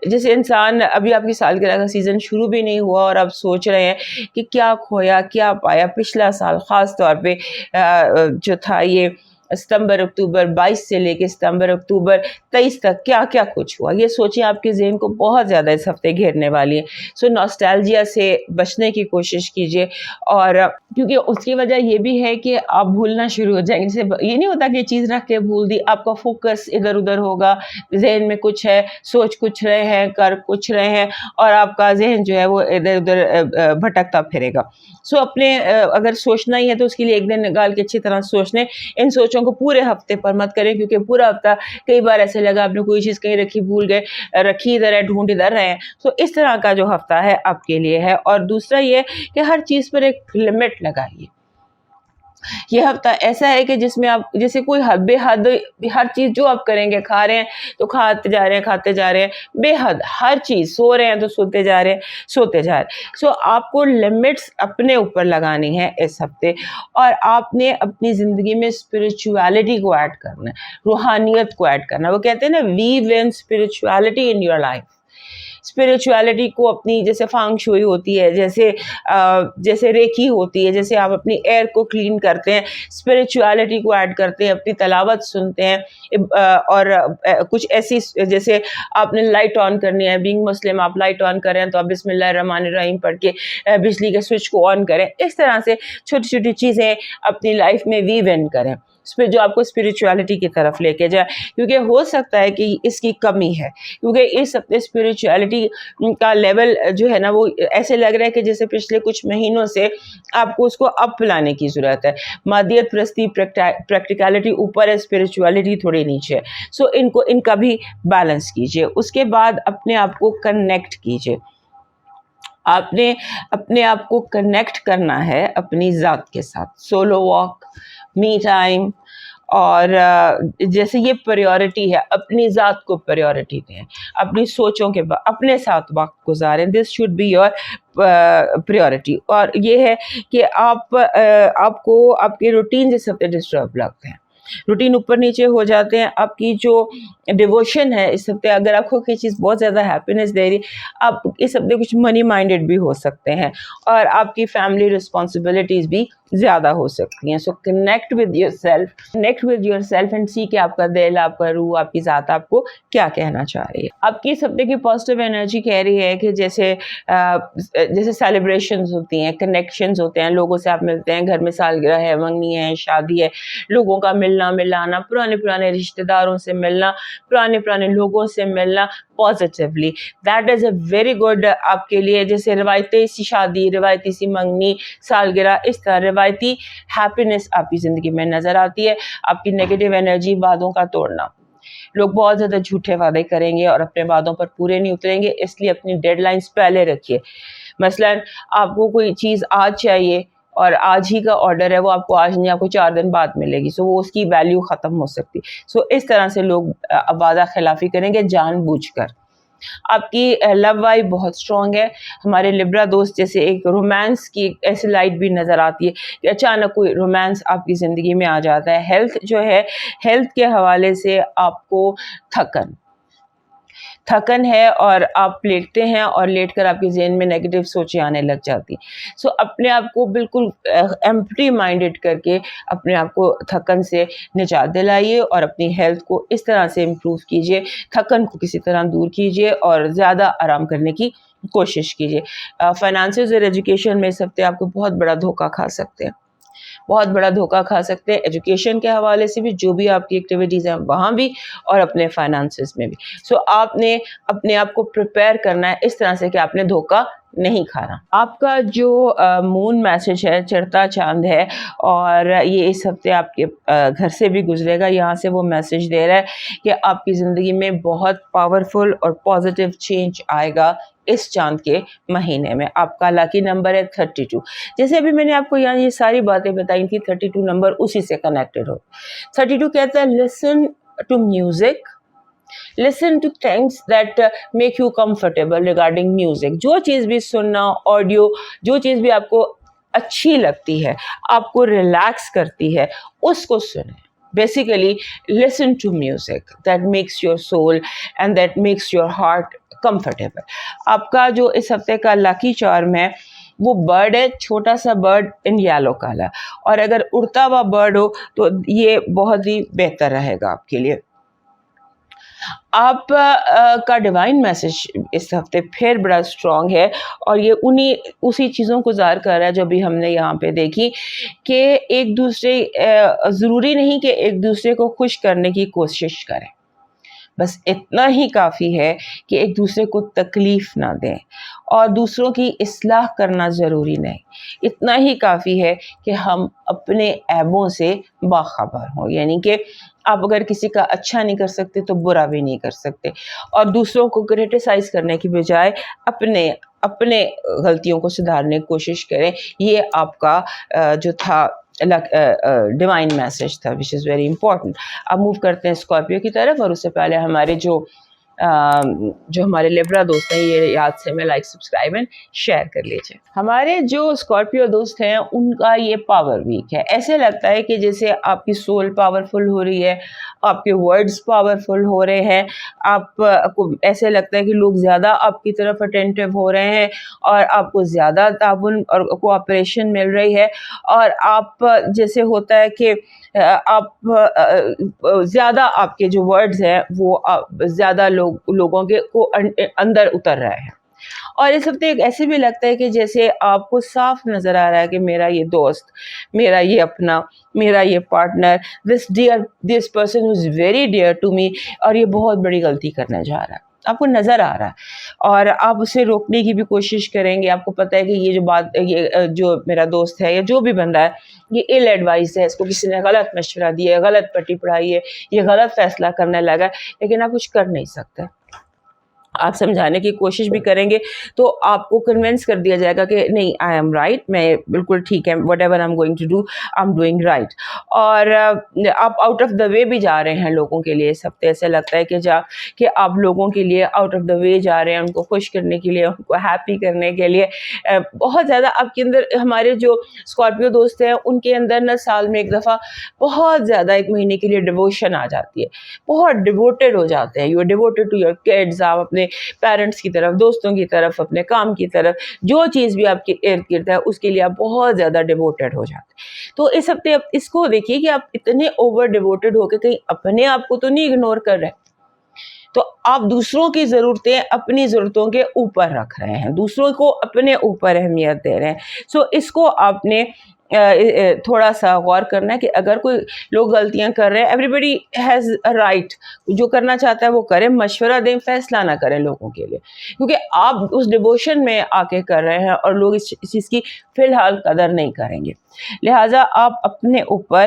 Speaker 1: जैसे इंसान, अभी आपकी सालगिरह का सीज़न शुरू भी नहीं हुआ और आप सोच रहे हैं कि क्या खोया क्या पाया। पिछला साल ख़ास तौर पे जो था ये सितंबर अक्टूबर 22 से लेके सितंबर अक्टूबर 23 तक क्या क्या कुछ हुआ, ये सोचें। आपके ज़हन को बहुत ज़्यादा इस हफ्ते घेरने वाली है। सो नॉस्टैल्जिया से बचने की कोशिश कीजिए, और क्योंकि उसकी वजह ये भी है कि आप भूलना शुरू हो जाएंगे। जैसे ये नहीं होता कि चीज़ रख के भूल दी, आपका फोकस इधर उधर होगा, जहन में कुछ है, सोच कुछ रहे हैं, कर कुछ रहे हैं, और आपका जहन जो है वो इधर उधर भटकता फिरेगा। सो अपने अगर सोचना ही है तो उसके लिए एक दिन निकाल के अच्छी तरह सोच लें। इन सोचों को पूरे हफ्ते पर मत करें, क्योंकि पूरा हफ्ता कई बार ऐसे लगा आपने कोई चीज़ कहीं रखी, भूल गए, रखी इधर है, ढूंढ इधर रहे हैं। सो इस तरह का जो हफ्ता है आपके लिए है। और दूसरा ये कि हर चीज़ पर एक लिमिट लगाइए। ये हफ्ता ऐसा है कि जिसमें आप, जैसे कोई बेहद हर चीज़ जो आप करेंगे, खा रहे हैं तो खाते जा रहे हैं, खाते जा रहे हैं, बेहद हर चीज़, सो रहे हैं तो सोते जा रहे हैं, सोते जा रहे हैं। सो आपको लिमिट्स अपने ऊपर लगानी है इस हफ्ते, और आपने अपनी ज़िंदगी में स्पिरिचुअलिटी को ऐड करना है, रूहानियत को ऐड करना है। वो कहते हैं ना, weave in spirituality in your life. Spirituality को अपनी, जैसे फांग शुई होती है, जैसे रेकी होती है, जैसे आप अपनी एयर को क्लीन करते हैं, स्पिरिचुअलिटी को ऐड करते हैं, अपनी तलावत सुनते हैं, और कुछ ऐसी, जैसे आपने लाइट ऑन करनी है, बीइंग मुस्लिम आप लाइट ऑन करें तो आप बिस्मिल्लाहिर्रहमानिर्रहीम पढ़ के बिजली के स्विच को ऑन करें। इस तरह से छोटी छोटी चीज़ें अपनी लाइफ में वीव इन करें, जो आपको स्पिरिचुअलिटी की तरफ लेके जाए, क्योंकि हो सकता है कि इसकी कमी है, क्योंकि इस हफ्ते स्पिरिचुअलिटी का लेवल जो है ना, वो ऐसे लग रहा है कि जैसे पिछले कुछ महीनों से आपको उसको अप लाने की ज़रूरत है। मादियत प्रस्ती, प्रैक्टिकलिटी ऊपर है, स्पिरिचुअलिटी थोड़ी नीचे है। सो इनका भी बैलेंस कीजिए। उसके बाद अपने आप को कनेक्ट कीजिए। आपने अपने आप को कनेक्ट करना है अपनी ज़ात के साथ। सोलो वॉक, मी टाइम, और जैसे ये प्रायोरिटी है, अपनी ज़ात को प्रायोरिटी दें, अपनी सोचों के बाद अपने साथ वक्त गुजारें। This should be your priority. और ये है कि आपको आपके रूटीन जिस हफ्ते डिस्टर्ब लगते हैं, रूटीन ऊपर नीचे हो जाते हैं, आपकी जो डिवोशन है इस हफ्ते, अगर आपको कोई चीज़ बहुत ज़्यादा हैप्पीनेस दे रही, आप इस हफ्ते कुछ मनी माइंडेड भी हो सकते हैं, और आपकी फैमिली रिस्पॉन्सिबिलिटीज़ भी ज़्यादा हो सकती हैं. So connect with yourself and see कि आपका दिल, आपका रूह, आपकी ज़ात आपको क्या कहना चाह रही है. आपकी इस हफ्ते की पॉजिटिव एनर्जी कह रही है कि जैसे सेलिब्रेशंस होती हैं, कनेक्शंस होते हैं, लोगों से आप मिलते हैं, घर में सालगिरह है, मंगनी है, शादी है, लोगों का मिलना मिलाना, पुराने रिश्तेदारों से मिलना, पुराने लोगों से मिलना positively, that is a very good आपके लिए. जैसे रिवायती सी शादी, रिवायती सी मंगनी, सालगिरह, इस तरह रिवायती हैप्पीनेस आपकी ज़िंदगी में नज़र आती है. आपकी नेगेटिव एनर्जी, वादों का तोड़ना. लोग बहुत ज़्यादा झूठे वादे करेंगे और अपने वादों पर पूरे नहीं उतरेंगे, इसलिए अपनी डेडलाइंस पहले रखिए. मसलन आपको कोई चीज़ आज चाहिए और आज ही का ऑर्डर है, वो आपको आज नहीं, आपको 4 दिन बाद मिलेगी, सो वो उसकी वैल्यू ख़त्म हो सकती. सो इस तरह से लोग वादा खिलाफ़ी करेंगे जानबूझकर. आपकी लव वाइब बहुत स्ट्रॉन्ग है. हमारे लिब्रा दोस्त जैसे एक रोमांस की ऐसी लाइट भी नज़र आती है कि अचानक कोई रोमांस आपकी ज़िंदगी में आ जाता है. हेल्थ के हवाले से आपको थकन है और आप लेटते हैं और लेटकर आपके ज़हन में नेगेटिव सोचें आने लग जाती. सो अपने आप को बिल्कुल एम्प्टी माइंडेड करके अपने आप को थकन से निजात दिलाइए और अपनी हेल्थ को इस तरह से इम्प्रूव कीजिए, थकन को किसी तरह दूर कीजिए और ज़्यादा आराम करने की कोशिश कीजिए. फाइनेंसेस और एजुकेशन में इस हफ्ते आपको बहुत बड़ा धोखा खा सकते हैं, बहुत बड़ा धोखा खा सकते हैं. एजुकेशन के हवाले से भी, जो भी आपकी एक्टिविटीज़ हैं वहाँ भी, और अपने फाइनेंसेस में भी. सो आपने अपने आप को प्रिपेयर करना है इस तरह से कि आपने धोखा नहीं खाना. आपका जो मून मैसेज है, चढ़ता चांद है, और ये इस हफ्ते आपके घर से भी गुजरेगा. यहाँ से वो मैसेज दे रहा है कि आपकी ज़िंदगी में बहुत पावरफुल और पॉजिटिव चेंज आएगा इस चांद के महीने में. आपका लकी नंबर है 32. जैसे अभी मैंने आपको यहाँ ये सारी बातें बताई थी, 32 नंबर उसी से कनेक्टेड हो. 32 कहता है listen to music, listen to things that make you comfortable regarding music. जो चीज़ भी सुनना, ऑडियो, जो चीज़ भी आपको अच्छी लगती है, आपको रिलैक्स करती है, उसको सुने. Basically listen to music that makes your soul and that makes your heart comfortable. आपका जो इस हफ्ते का लकी चार्म है वो बर्ड है, छोटा सा बर्ड इन येलो कलर, और अगर उड़ता हुआ बर्ड हो तो ये बहुत ही बेहतर रहेगा आपके लिए. आप का डिवाइन मैसेज इस हफ्ते फिर बड़ा स्ट्रॉन्ग है, और ये उसी चीज़ों को ज़ाहिर कर रहा है जो भी हमने यहाँ पे देखी कि एक दूसरे ज़रूरी नहीं कि एक दूसरे को खुश करने की कोशिश करें, बस इतना ही काफ़ी है कि एक दूसरे को तकलीफ़ ना दें, और दूसरों की इस्लाह करना ज़रूरी नहीं. इतना ही काफ़ी है कि हम अपने ऐबों से बाखबर हों. यानी कि आप अगर किसी का अच्छा नहीं कर सकते तो बुरा भी नहीं कर सकते, और दूसरों को क्रिटिसाइज़ करने की बजाय अपने गलतियों को सुधारने की कोशिश करें. ये आपका जो था डिवाइन मैसेज था, विच इज़ वेरी इंपॉर्टेंट. अब मूव करते हैं स्कॉर्पियो की तरफ, और उससे पहले हमारे जो हमारे लिब्रा दोस्त हैं, ये याद से में लाइक, सब्सक्राइब एंड शेयर कर लीजिए. हमारे जो स्कॉर्पियो दोस्त हैं उनका ये पावर वीक है. ऐसे लगता है कि जैसे आपकी सोल पावरफुल हो रही है, आपके वर्ड्स पावरफुल हो रहे हैं, आपको ऐसे लगता है कि लोग ज़्यादा आपकी तरफ अटेंटिव हो रहे हैं, और आपको ज़्यादा ताउन और कोऑपरेशन मिल रही है, और आप जैसे होता है कि आप ज़्यादा आपके जो वर्ड्स हैं वो ज़्यादा लोगों के को अंदर उतर रहे हैं. और इस हफ्ते एक ऐसे भी लगता है कि जैसे आपको साफ नज़र आ रहा है कि मेरा ये दोस्त, मेरा ये अपना, मेरा ये partner, this person is very dear to me, और ये बहुत बड़ी गलती करने जा रहा है, आपको नज़र आ रहा है, और आप उसे रोकने की भी कोशिश करेंगे. आपको पता है कि ये जो मेरा दोस्त है या जो भी बंदा है, ये इल एडवाइस है, इसको किसी ने गलत मशवरा दिया है, गलत पट्टी पढ़ाई है, ये गलत फैसला करने लगा है, लेकिन आप कुछ कर नहीं सकते. आप समझाने की कोशिश भी करेंगे तो आपको कन्विंस कर दिया जाएगा कि नहीं, आई एम राइट, मैं बिल्कुल ठीक है, whatever I am going to do, I am doing right. और आप आउट ऑफ द वे भी जा रहे हैं लोगों के लिए. इस हफ्ते ऐसे लगता है कि आप लोगों के लिए आउट ऑफ द वे जा रहे हैं, उनको खुश करने के लिए, उनको हैप्पी करने के लिए. बहुत ज़्यादा आपके अंदर, हमारे जो स्कॉर्पियो दोस्त हैं उनके अंदर ना साल में एक दफ़ा बहुत ज़्यादा, 1 महीने के लिए डिवोशन आ जाती है, बहुत डिवोटेड हो जाते हैं. You are devoted to your kids. आप अपने اپنے پیرنٹس کی طرف, دوستوں کی طرف, اپنے کام کی طرف, جو چیز بھی آپ کے ارد گرد ہے اس کے لیے آپ بہت زیادہ ڈیووٹیڈ ہو جاتے ہیں. تو اس ہفتے آپ اس کو دیکھیے کہ آپ اتنے اوور ڈیووٹیڈ ہو کے کہیں اپنے آپ کو تو نہیں اگنور کر رہے, تو آپ دوسروں کی ضرورتیں اپنی ضرورتوں کے اوپر رکھ رہے ہیں, دوسروں کو اپنے اوپر اہمیت دے رہے ہیں. سو اس کو آپ نے تھوڑا سا غور کرنا ہے کہ اگر کوئی لوگ غلطیاں کر رہے ہیں, everybody has a right, جو کرنا چاہتا ہے وہ کرے, مشورہ دیں, فیصلہ نہ کریں لوگوں کے لیے, کیونکہ آپ اس ڈیووشن میں آ کے کر رہے ہیں اور لوگ اس چیز کی فی الحال قدر نہیں کریں گے. لہٰذا آپ اپنے اوپر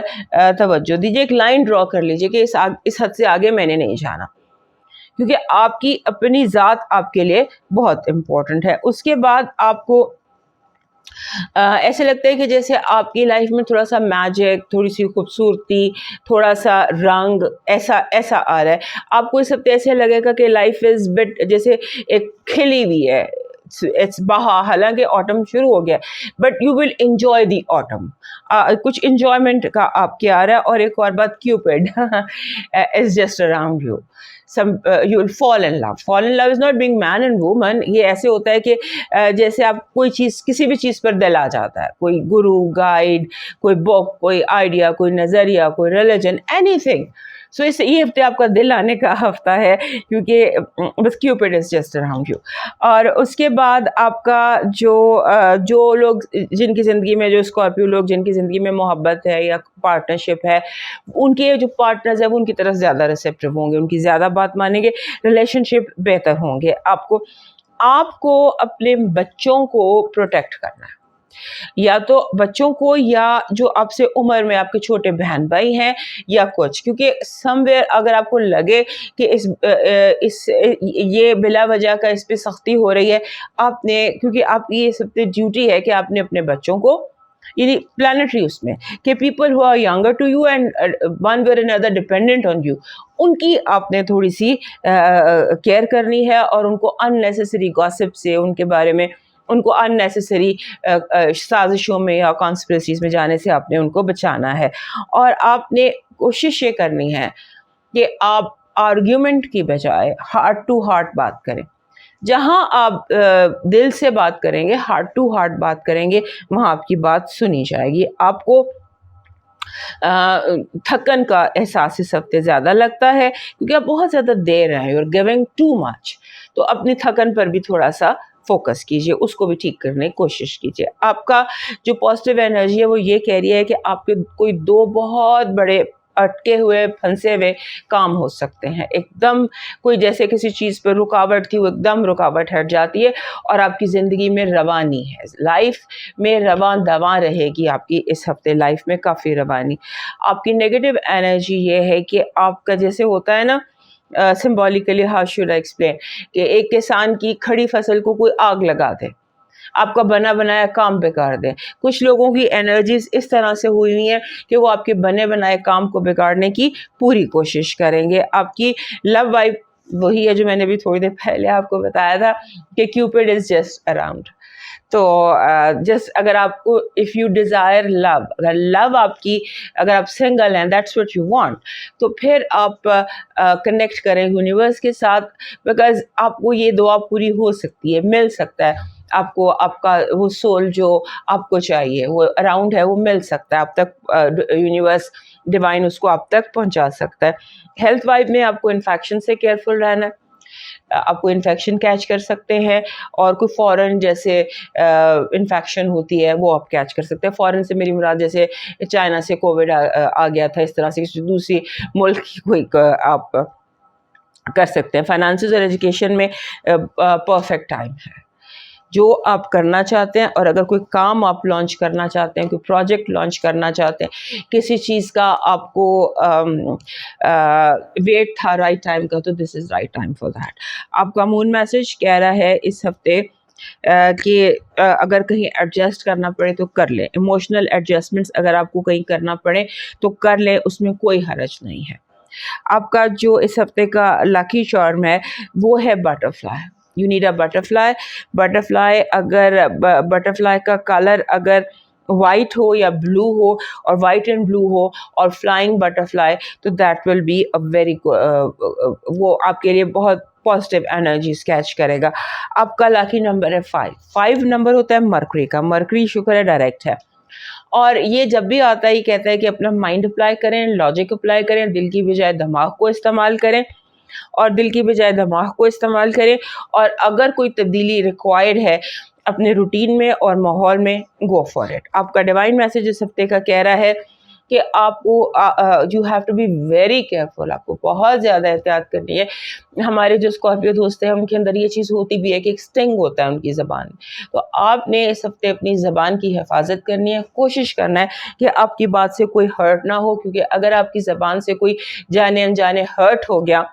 Speaker 1: توجہ دیجیے, ایک لائن ڈرا کر لیجیے کہ اس حد سے آگے میں نے نہیں جانا, کیونکہ آپ کی اپنی ذات آپ کے لیے بہت امپورٹنٹ ہے. اس کے بعد آپ کو ایسے لگتا ہے کہ جیسے آپ کی لائف میں تھوڑا سا میجک, تھوڑی سی خوبصورتی, تھوڑا سا رنگ ایسا آ رہا ہے. آپ کو اس ہفتے ایسے لگے گا کہ لائف از بٹ جیسے ایک کھلی ہوئی ہے, اٹس بہا, حالانکہ آٹم شروع ہو گیا, but you will enjoy the autumn. کچھ انجوائمنٹ کا آپ کے آ رہا ہے. اور ایک اور بات, Cupid is just around you. You will fall in love. Fall in love is not being man and woman. یہ ایسے ہوتا ہے کہ جیسے آپ کوئی چیز, کسی بھی چیز پر دل آ جاتا ہے, کوئی گرو, گائیڈ, کوئی بک, کوئی آئیڈیا, کوئی نظریہ, کوئی ریلیجن, اینی تھنگ. سو یہ ہفتے آپ کا دل آنے کا ہفتہ ہے, کیونکہ بس کیوپڈ از جسٹ اراؤنڈ یو. اور اس کے بعد آپ کا جو لوگ جن کی زندگی میں, جو اسکارپیو لوگ جن کی زندگی میں محبت ہے یا پارٹنرشپ ہے, ان کے جو پارٹنرز ہیں وہ ان کی طرف زیادہ ریسیپٹیو ہوں گے, ان کی زیادہ بات مانیں گے, ریلیشن شپ بہتر ہوں گے. آپ کو اپنے بچوں کو پروٹیکٹ کرنا ہے, یا تو بچوں کو یا جو آپ سے عمر میں آپ کے چھوٹے بہن بھائی ہیں یا کچھ, کیونکہ سم ویئر اگر آپ کو لگے کہ یہ بلا وجہ کا اس پہ سختی ہو رہی ہے, آپ نے, کیونکہ آپ کی یہ سب سے ڈیوٹی ہے کہ آپ نے اپنے بچوں کو, یعنی پلانٹری اس میں, کہ people who are younger to you and one where and other dependent on you, ان کی آپ نے تھوڑی سی کیئر کرنی ہے, اور ان کو ان نیسیسری گاسپ سے, ان کے بارے میں, ان کو ان نیسیسری سازشوں میں یا کانسپریسیز میں جانے سے آپ نے ان کو بچانا ہے. اور آپ نے کوشش یہ کرنی ہے کہ آپ آرگیومنٹ کی بجائے ہارٹ ٹو ہارٹ بات کریں. جہاں آپ دل سے بات کریں گے, ہارٹ ٹو ہارٹ بات کریں گے, وہاں آپ کی بات سنی جائے گی. آپ کو تھکن کا احساس اس ہفتے زیادہ لگتا ہے کیونکہ آپ بہت زیادہ دے رہے ہیں, you are giving too much. تو اپنی تھکن پر بھی تھوڑا سا فوکس کیجیے, اس کو بھی ٹھیک کرنے کی کوشش کیجیے. آپ کا جو پازیٹیو انرجی ہے وہ یہ کہہ رہی ہے کہ آپ کے کوئی دو بہت بڑے اٹکے ہوئے, پھنسے ہوئے کام ہو سکتے ہیں. ایک دم کوئی جیسے کسی چیز پہ رکاوٹ تھی, وہ ایک دم رکاوٹ ہٹ جاتی ہے, اور آپ کی زندگی میں روانی ہے, لائف میں رواں دواں رہے گی آپ کی اس ہفتے, لائف میں کافی روانی. آپ کی نیگیٹو انرجی یہ ہے کہ آپ کا جیسے ہوتا ہے نا, symbolically how should I explain, کہ ایک کسان کی کھڑی فصل کو کوئی آگ لگا دے, آپ کا بنا بنایا کام بگاڑ دیں. کچھ لوگوں کی انرجیز اس طرح سے ہوئی ہوئی ہیں کہ وہ آپ کے بنے بنائے کام کو بگاڑنے کی پوری کوشش کریں گے. آپ کی لو وائف وہی ہے جو میں نے بھی تھوڑی دیر پہلے آپ کو بتایا تھا کہ کیوپڈ از جسٹ اراؤنڈ. تو جسٹ اگر آپ کو اف یو ڈیزائر لو, اگر لو آپ کی, اگر آپ سنگل ہیں, دیٹس واٹ یو وانٹ, تو پھر آپ کنیکٹ کریں یونیورس کے ساتھ, بیکاز آپ کو یہ دعا پوری ہو سکتی ہے, مل سکتا ہے آپ کو, آپ کا وہ سول جو آپ کو چاہیے وہ اراؤنڈ ہے, وہ مل سکتا ہے آپ تک, یونیورس ڈیوائن اس کو آپ تک پہنچا سکتا ہے. ہیلتھ وائز میں آپ کو انفیکشن سے کیئرفل رہنا ہے, آپ کو انفیکشن کیچ کر سکتے ہیں, اور کوئی فورن جیسے انفیکشن ہوتی ہے وہ آپ کیچ کر سکتے ہیں. فورن سے میری مراد جیسے چائنا سے کووڈ آ گیا تھا, اس طرح سے کسی دوسری ملک کی کوئی آپ کر سکتے ہیں. فائنانسز اور ایجوکیشن میں پرفیکٹ ٹائم ہے. جو آپ کرنا چاہتے ہیں, اور اگر کوئی کام آپ لانچ کرنا چاہتے ہیں, کوئی پروجیکٹ لانچ کرنا چاہتے ہیں, کسی چیز کا آپ کو ویٹ تھا رائٹ ٹائم کا, تو this is right time for that. آپ کا مون میسج کہہ رہا ہے اس ہفتے کہ اگر کہیں ایڈجسٹ کرنا پڑے تو کر لیں. ایموشنل ایڈجسٹمنٹس اگر آپ کو کہیں کرنا پڑے تو کر لیں, اس میں کوئی حرج نہیں ہے. آپ کا جو اس ہفتے کا لاکی چارم ہے وہ ہے butterfly. You need a butterfly. Butterfly اگر بٹرفلائی کا کلر اگر وائٹ ہو یا بلو ہو, اور وائٹ اینڈ بلو ہو, اور فلائنگ بٹرفلائی, تو that will be a very, وہ آپ کے لیے بہت पॉजिटिव एनर्जीज कैच करेगा। आपका लकी नंबर है 5 नंबर होता है मरकरी का। मरकरी शुक्र है डायरेक्ट है, और ये जब भी आता है ये कहता है कि अपना माइंड अप्लाई करें, लॉजिक अप्लाई करें, दिल की बजाय दिमाग को इस्तेमाल करें, और दिल की बजाय दिमाग को इस्तेमाल करें। और अगर कोई तब्दीली रिक्वायर्ड है अपने रूटीन में और माहौल में, गो फॉर इट। आपका डिवाइन मैसेज इस हफ्ते का कह रहा है कि आपको you have to be very careful, आपको बहुत ज़्यादा एहतियात करनी है। हमारे जो स्कॉर्पियो दोस्त हैं उनके अंदर ये चीज़ होती भी है कि एक स्टिंग होता है उनकी ज़बान में, तो आपने इस हफ्ते अपनी ज़बान की हिफाजत करनी है। कोशिश करना है कि आपकी बात से कोई हर्ट ना हो, क्योंकि अगर आपकी ज़बान से कोई जाने अनजाने हर्ट हो गया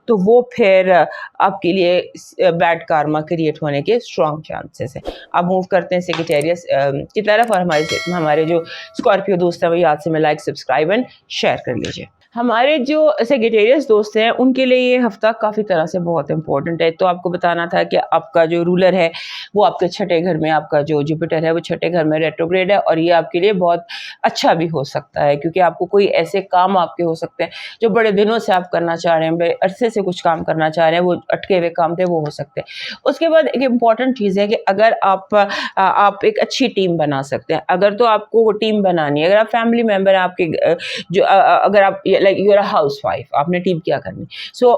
Speaker 1: तो वो फिर आपके लिए बैड कार्मा क्रिएट होने के स्ट्रॉन्ग चांसेस हैं। आप मूव करते हैं सेक्रेटेरियस की तरफ, और हमारे जो स्कॉर्पियो दोस्त हैं वो याद से में लाइक, सब्सक्राइब एंड शेयर कर लीजिए। हमारे जो सेक्रेटेरियस दोस्त हैं उनके लिए ये हफ्ता काफ़ी तरह से बहुत इंपॉर्टेंट है। तो आपको बताना था कि आपका जो रूलर है वो आपके छठे घर में, आपका जो जुपिटर है वो छठे घर में रेट्रोग्रेड है, और ये आपके लिए बहुत अच्छा भी हो सकता है, क्योंकि आपको कोई ऐसे काम आपके हो सकते हैं जो बड़े दिनों से आप करना चाह रहे हैं, बड़े अरसे से कुछ काम करना चाह रहे हैं, वो अटके हुए काम थे वो हो सकते हैं। उसके बाद एक इम्पॉर्टेंट चीज़ है कि अगर आप एक अच्छी टीम बना सकते हैं, अगर तो आपको वो टीम बनानी है, अगर आप फैमिली मेम्बर हैं आपके जो अगर आप like you are a housewife, आपने टीम क्या करनी। सो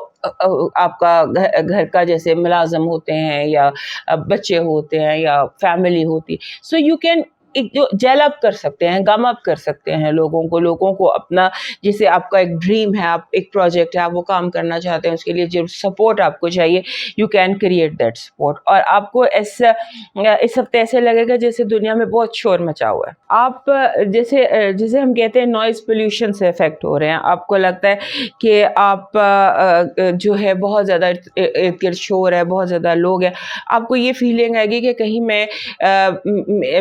Speaker 1: आपका घर का जैसे मुलाजम होते हैं या बच्चे होते हैं या फैमिली होती, सो यू कैन एक जो जेल अप कर सकते हैं, गम अप कर सकते हैं लोगों को अपना, जैसे आपका एक ड्रीम है, आप एक प्रोजेक्ट है, आप वो काम करना चाहते हैं, उसके लिए जो सपोर्ट आपको चाहिए you can create that support. और आपको इस हफ्ते ऐसे लगेगा जैसे दुनिया में बहुत शोर मचा हुआ है। आप जैसे हम कहते हैं नॉइज़ पोल्यूशन से इफेक्ट हो रहे हैं, आपको लगता है कि आप जो है बहुत ज़्यादा इर्द गिर्द शोर है, बहुत ज़्यादा लोग हैं, आपको ये फीलिंग आएगी कि कहीं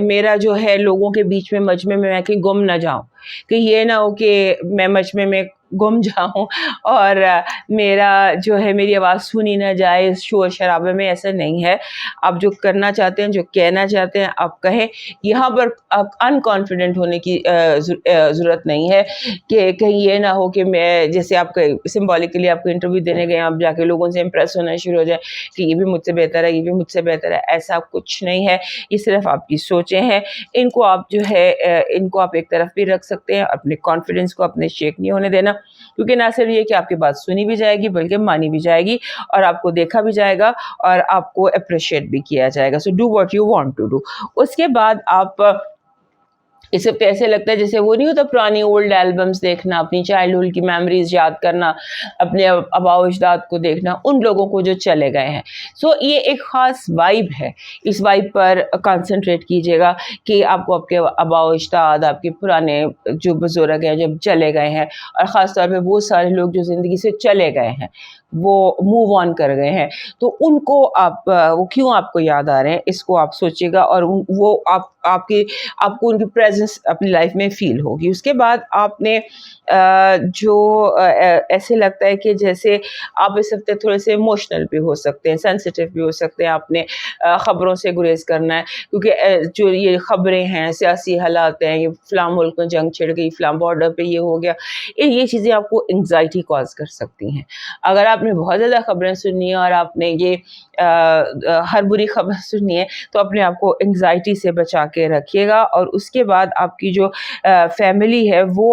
Speaker 1: मेरा जो है लोगों के बीच में मजमे में मैं कहीं गुम ना जाऊं, कि ये ना हो कि मैं मजमे में गुम जाऊं और मेरा जो है मेरी आवाज़ सुनी ना जाए इस शोर शराबे में। ऐसा नहीं है, आप जो करना चाहते हैं, जो कहना चाहते हैं आप कहें। यहाँ पर आप अनकॉन्फिडेंट होने की ज़रूरत नहीं है कि कहीं ये ना हो कि मैं, जैसे आप सिम्बॉलिकली आपको इंटरव्यू देने गए, आप जाके लोगों से इम्प्रेस होना शुरू हो जाए कि ये भी मुझसे बेहतर है, ये भी मुझसे बेहतर है। ऐसा कुछ नहीं है, ये सिर्फ आपकी सोचें हैं। इनको आप जो है इनको आप एक तरफ भी रख सकते हैं, अपने कॉन्फिडेंस को अपने शेक नहीं होने देना, क्योंकि ना सिर्फ ये कि आपकी बात सुनी भी जाएगी बल्कि मानी भी जाएगी, और आपको देखा भी जाएगा और आपको अप्रिशिएट भी किया जाएगा। So do what you want to do. उसके बाद आप इस हफ्ते ऐसे लगता है जैसे वो नहीं होता पुरानी ओल्ड एल्बम्स देखना, अपनी चाइल्डहुड की मेमोरीज याद करना, अपने आबाओ अजदाद को देखना, उन लोगों को जो चले गए हैं। सो ये एक ख़ास वाइब है, इस वाइब पर कंसंट्रेट कीजिएगा कि आपको आपके आबाओ अजदाद, आपके पुराने जो बुजुर्ग हैं जब चले गए हैं, और ख़ास तौर पे वो सारे लोग जो ज़िंदगी से चले गए हैं, वो मूव ऑन कर गए हैं, तो उनको वो क्यों आपको याद आ रहे हैं, इसको आप सोचिएगा, और वो आपको उनकी प्रेजेंस अपनी लाइफ में फील होगी। उसके बाद आपने ऐसे लगता है कि जैसे आप इस हफ्ते थोड़े से इमोशनल भी हो सकते हैं, सेंसिटिव भी हो सकते हैं। आपने ख़बरों से गुरेज करना है, क्योंकि जो ये ख़बरें हैं, सियासी हालात हैं, ये फ़लाँ मुल्क में जंग छिड़ गई, फ़लाँ बॉर्डर पे ये हो गया, ये चीज़ें आपको एंग्जाइटी कॉज कर सकती हैं। अगर आपने बहुत ज़्यादा ख़बरें सुननी है और आपने ये हर बुरी खबर सुननी है, तो अपने आप को एंग्जाइटी से बचा के रखिएगा। और उसके बाद आपकी जो फैमिली है वो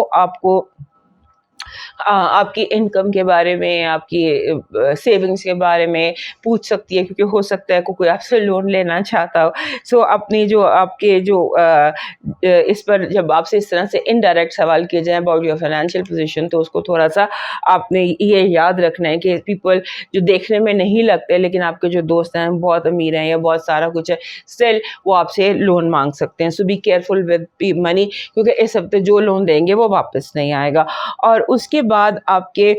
Speaker 1: आपकी इनकम के बारे में, आपकी सेविंग्स के बारे में पूछ सकती है, क्योंकि हो सकता है कोई आपसे लोन लेना चाहता हो। सो अपनी जो आपके जो इस पर जब आपसे इस तरह से इनडायरेक्ट सवाल किए जाएं अबाउट योर फाइनेंशियल पोजीशन, तो उसको थोड़ा सा आपने ये याद रखना है कि पीपल जो देखने में नहीं लगते लेकिन आपके जो दोस्त हैं बहुत अमीर हैं या बहुत सारा कुछ है, स्टिल वो आपसे लोन मांग सकते हैं। सो बी केयरफुल विद मनी, क्योंकि इस हफ्ते जो लोन देंगे वो वापस नहीं आएगा। और उसके बाद आपके